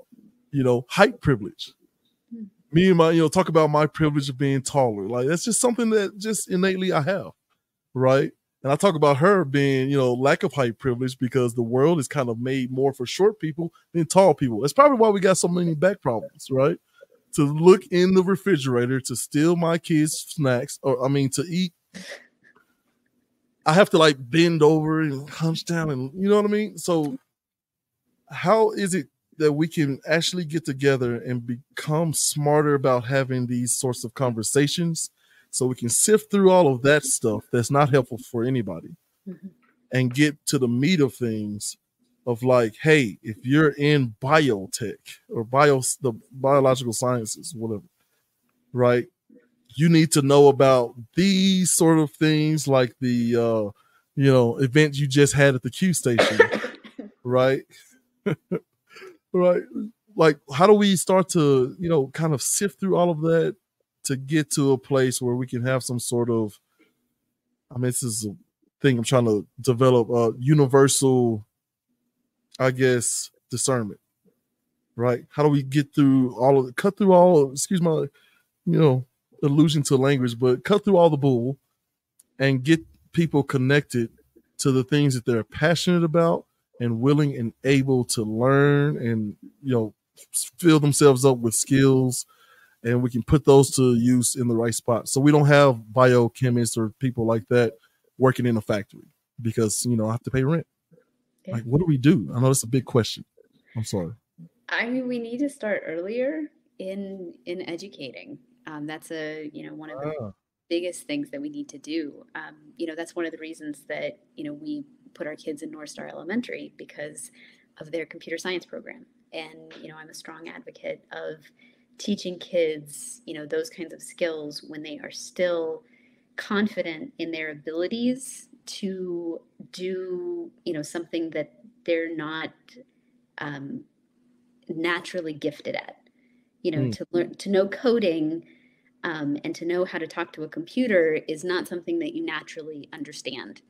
height privilege. Me and my, talk about my privilege of being taller. Like that's just something that just innately I have, right? And I talk about her being, lack of height privilege because the world is kind of made more for short people than tall people. That's probably why we got so many back problems, right? To look in the refrigerator to steal my kids' snacks, to eat, I have to like bend over and hunch down, and you know what I mean? So how is it that we can actually get together and become smarter about having these sorts of conversations so we can sift through all of that stuff that's not helpful for anybody and get to the meat of things of like, hey, if you're in biotech or the biological sciences, whatever, right? You need to know about these sort of things like the, event you just had at the Q station, right? Right. Like, how do we start to, kind of sift through all of that to get to a place where we can have some sort of, this is a thing I'm trying to develop, universal, I guess, discernment, right? How do we get through cut through all, excuse my, allusion to language, but cut through all the bull and get people connected to the things that they're passionate about and willing and able to learn and, fill themselves up with skills, and we can put those to use in the right spot. So we don't have biochemists or people like that working in a factory because, I have to pay rent. Yeah. Like, what do we do? I know it's a big question. I'm sorry. I mean, we need to start earlier in educating. That's one of the biggest things that we need to do. That's one of the reasons that, we put our kids in North Star Elementary because of their computer science program. And, I'm a strong advocate of teaching kids, those kinds of skills when they are still confident in their abilities to do, something that they're not naturally gifted at, to learn, to know coding and to know how to talk to a computer is not something that you naturally understand.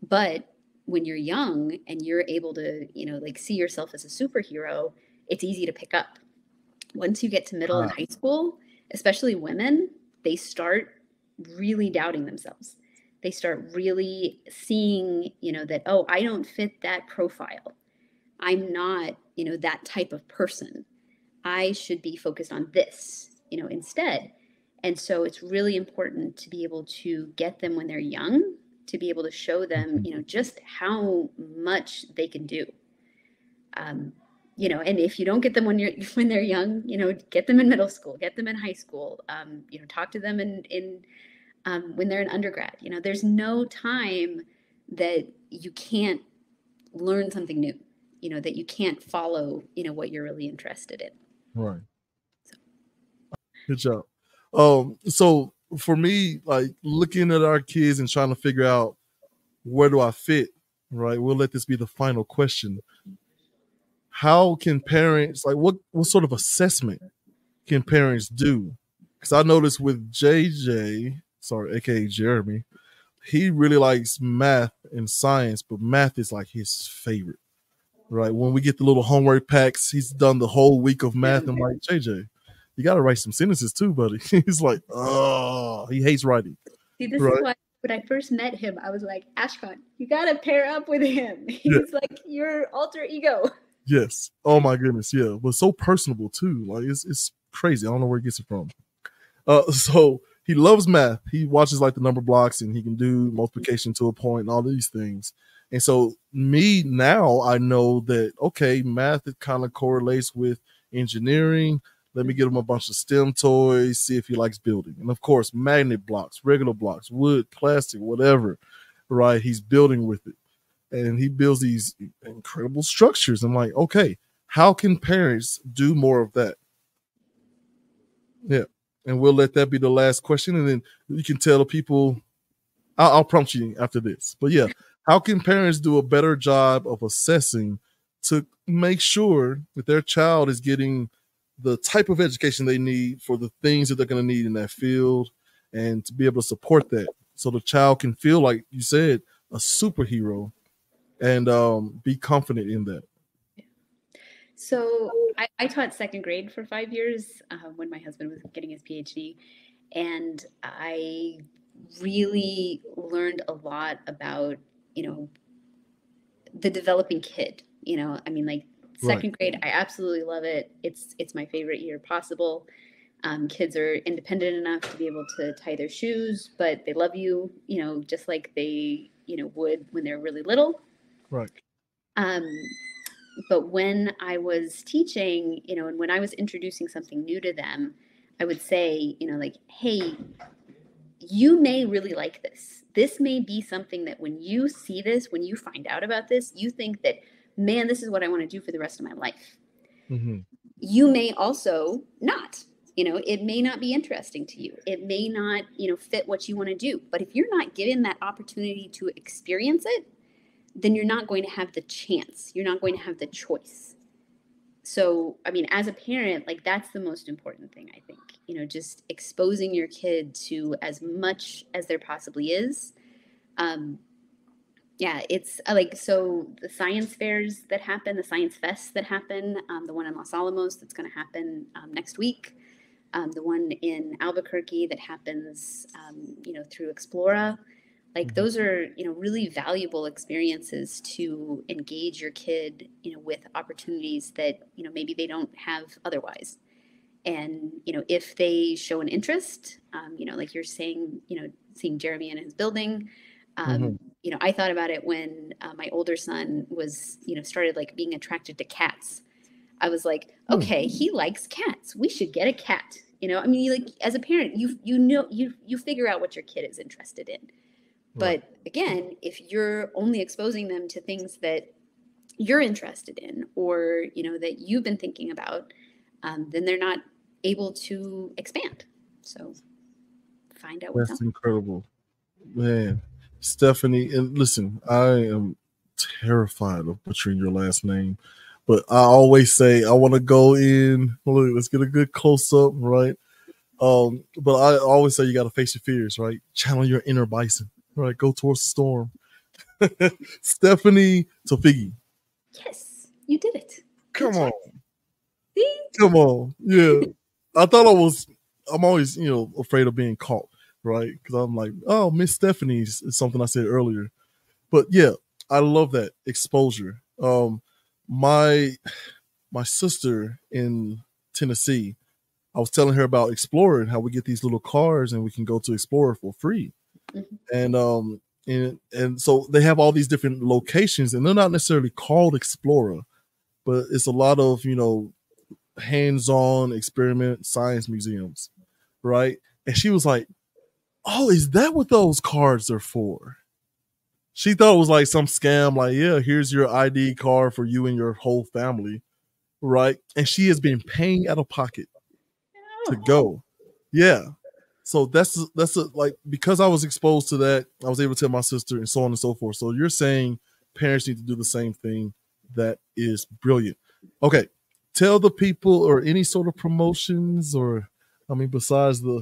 But when you're young and you're able to, see yourself as a superhero, it's easy to pick up. Once you get to middle and high school, especially women, they start really doubting themselves. They start really seeing, that, oh, I don't fit that profile. I'm not, that type of person. I should be focused on this, instead. And so it's really important to be able to get them when they're young, to be able to show them, just how much they can do. And if you don't get them when they're young, get them in middle school, get them in high school, talk to them in when they're in undergrad. There's no time that you can't learn something new, that you can't follow, what you're really interested in. Right. Good job. So for me, like looking at our kids and trying to figure out where do I fit, right? We'll let this be the final question. How can parents, like what sort of assessment can parents do? Because I noticed with JJ, aka Jeremy, he really likes math and science, but math is like his favorite, right? When we get the little homework packs, he's done the whole week of math. I'm like, JJ, you got to write some sentences too, buddy. He's like, oh, he hates writing. See, this is why when I first met him, I was like, Ashkan, you got to pair up with him. He's like your alter ego. Yes. Oh my goodness. Yeah. But so personable too. Like it's crazy. I don't know where he gets it from. So he loves math. He watches like the number blocks and he can do multiplication to a point and all these things. And so me now, I know that, okay, math, it kind of correlates with engineering. Let me get him a bunch of STEM toys, see if he likes building. And of course, magnet blocks, regular blocks, wood, plastic, whatever, right? He's building with it. And he builds these incredible structures. I'm like, okay, how can parents do more of that? Yeah. And we'll let that be the last question. And then you can tell the people, I'll prompt you after this. But yeah, how can parents do a better job of assessing to make sure that their child is getting the type of education they need for the things that they're going to need in that field, and to be able to support that so the child can feel, like you said, a superhero, and be confident in that? So I taught second grade for 5 years when my husband was getting his PhD, and I really learned a lot about, the developing kid. I mean, like Right. second grade, I absolutely love it. It's my favorite year possible. Kids are independent enough to be able to tie their shoes, but they love you, just like they, would when they're really little. Right. Um, but when I was teaching, and when I was introducing something new to them, I would say, like, hey, you may really like this. This may be something that when you see this, when you find out about this, you think that, man, this is what I want to do for the rest of my life. Mm-hmm. You may also not. It may not be interesting to you. It may not, fit what you want to do. But if you're not given that opportunity to experience it, then you're not going to have the chance. You're not going to have the choice. So, I mean, as a parent, like that's the most important thing, I think, just exposing your kid to as much as there possibly is. Yeah, it's like, so the science fairs that happen, the science fests that happen, the one in Los Alamos that's going to happen next week, the one in Albuquerque that happens, through Explora. Like Mm-hmm. those are, really valuable experiences to engage your kid, with opportunities that, maybe they don't have otherwise. And, if they show an interest, like you're saying, seeing Jeremy in his building, Mm-hmm. I thought about it when my older son was, started like being attracted to cats. I was like, okay, he likes cats. We should get a cat. I mean, like as a parent, you figure out what your kid is interested in. Right. But again, if you're only exposing them to things that you're interested in, or that you've been thinking about, then they're not able to expand. So find out what's out. That's incredible, man. Stephanie, and listen, I am terrified of butchering your last name, but I always say I want to go in. Look, let's get a good close up, right? But I always say you got to face your fears, right? Channel your inner bison, right? Go towards the storm. Stephanie Tofighi, Yes, you did it. Good come on, job. See? come on, yeah. I thought I was. I'm always, afraid of being caught, right? Because I'm like, oh, Miss Stephanie's is something I said earlier. But yeah, I love that exposure. My my sister in Tennessee, I was telling her about Explorer and how we get these little cars and we can go to Explorer for free. Mm-hmm. And so they have all these different locations, and they're not necessarily called Explorer, but it's a lot of hands-on experiment science museums, right? And she was like, "Oh, is that what those cards are for?" She thought it was like some scam, like, yeah, here's your ID card for you and your whole family, right? And she has been paying out of pocket to Oh, go. Yeah. So like, because I was exposed to that, I was able to tell my sister and so on and so forth. So you're saying parents need to do the same thing. That is brilliant. Okay. Tell the people, or any sort of promotions, or I mean, besides the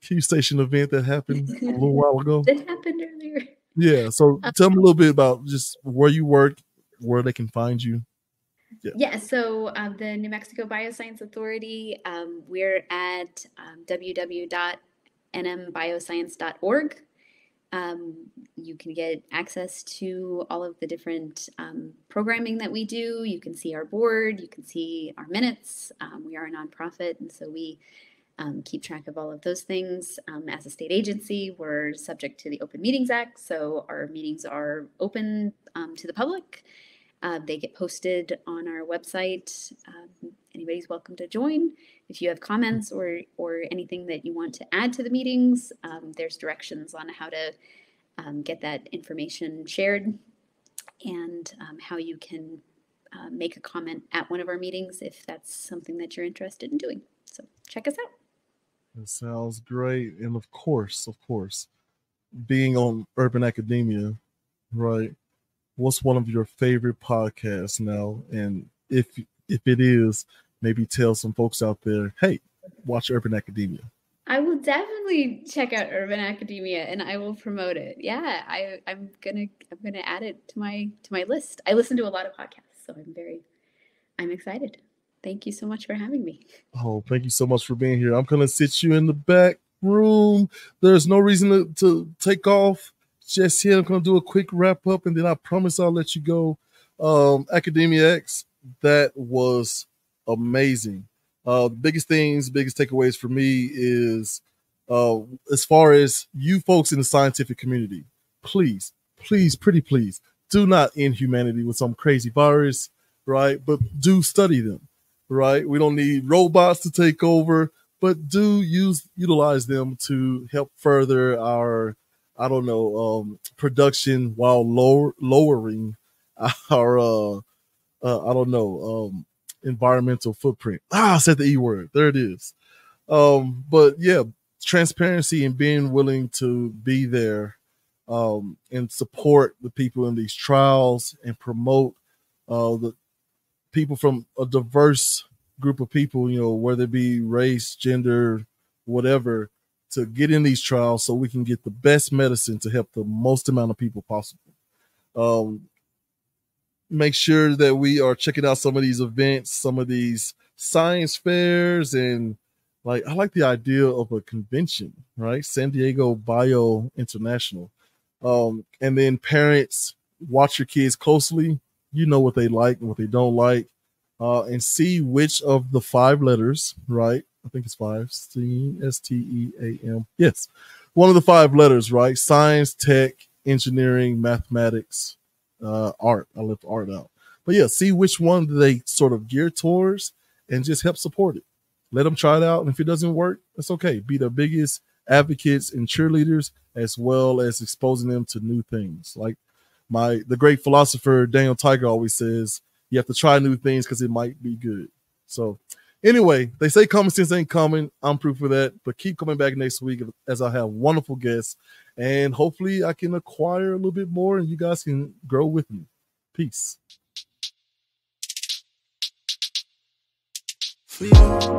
Q Station event that happened a little while ago. that happened earlier. Yeah. So tell them a little bit about just where you work, where they can find you. Yeah, so the New Mexico Bioscience Authority, we're at www.nmbioscience.org. You can get access to all of the different programming that we do. You can see our board, you can see our minutes. We are a nonprofit, and so we keep track of all of those things. As a state agency, we're subject to the Open Meetings Act, so our meetings are open to the public. They get posted on our website. Anybody's welcome to join. If you have comments or anything that you want to add to the meetings, there's directions on how to get that information shared, and how you can make a comment at one of our meetings if that's something that you're interested in doing. So check us out. That sounds great. And of course, being on Urban Academia, right? What's one of your favorite podcasts now? And if it is, maybe tell some folks out there, hey, watch Urban Academia. I will definitely check out Urban Academia, and I will promote it. Yeah, I'm gonna add it to my list. I listen to a lot of podcasts, so I'm excited. Thank you so much for having me. Oh, thank you so much for being here. I'm gonna sit you in the back room. There's no reason to take off just here. I'm gonna do a quick wrap up, and then I promise I'll let you go. Academia X, that was amazing. The biggest takeaways for me is as far as you folks in the scientific community, please, pretty please, do not end humanity with some crazy virus, right? But do study them, right? We don't need robots to take over, but do utilize them to help further our, production while lowering our, environmental footprint. I said the E word. There it is. But yeah, transparency and being willing to be there and support the people in these trials and promote the people from a diverse group of people, whether it be race, gender, whatever, to get in these trials so we can get the best medicine to help the most amount of people possible. Make sure that we are checking out some of these events, some of these science fairs, and I like the idea of a convention, right? San Diego Bio International. And then parents, watch your kids closely. You know what they like and what they don't like, and see which of the 5 letters, right? I think it's 5, STEAM. Yes. One of the 5 letters, right? Science, tech, engineering, mathematics, art. I left art out. But yeah, see which one they sort of gear towards and just help support it. Let them try it out. And if it doesn't work, that's okay. Be their biggest advocates and cheerleaders, as well as exposing them to new things. Like the great philosopher Daniel Tiger always says, you have to try new things because it might be good. So anyway, they say common sense ain't common. I'm proof of that. But keep coming back next week as I have wonderful guests. And hopefully I can acquire a little bit more and you guys can grow with me. Peace. For you.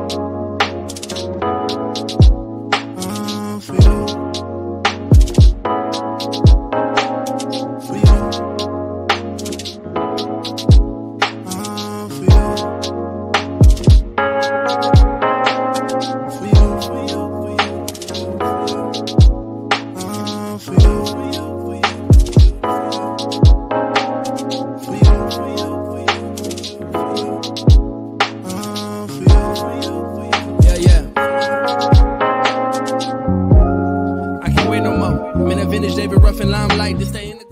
Finish David Ruffin limelight to stay in the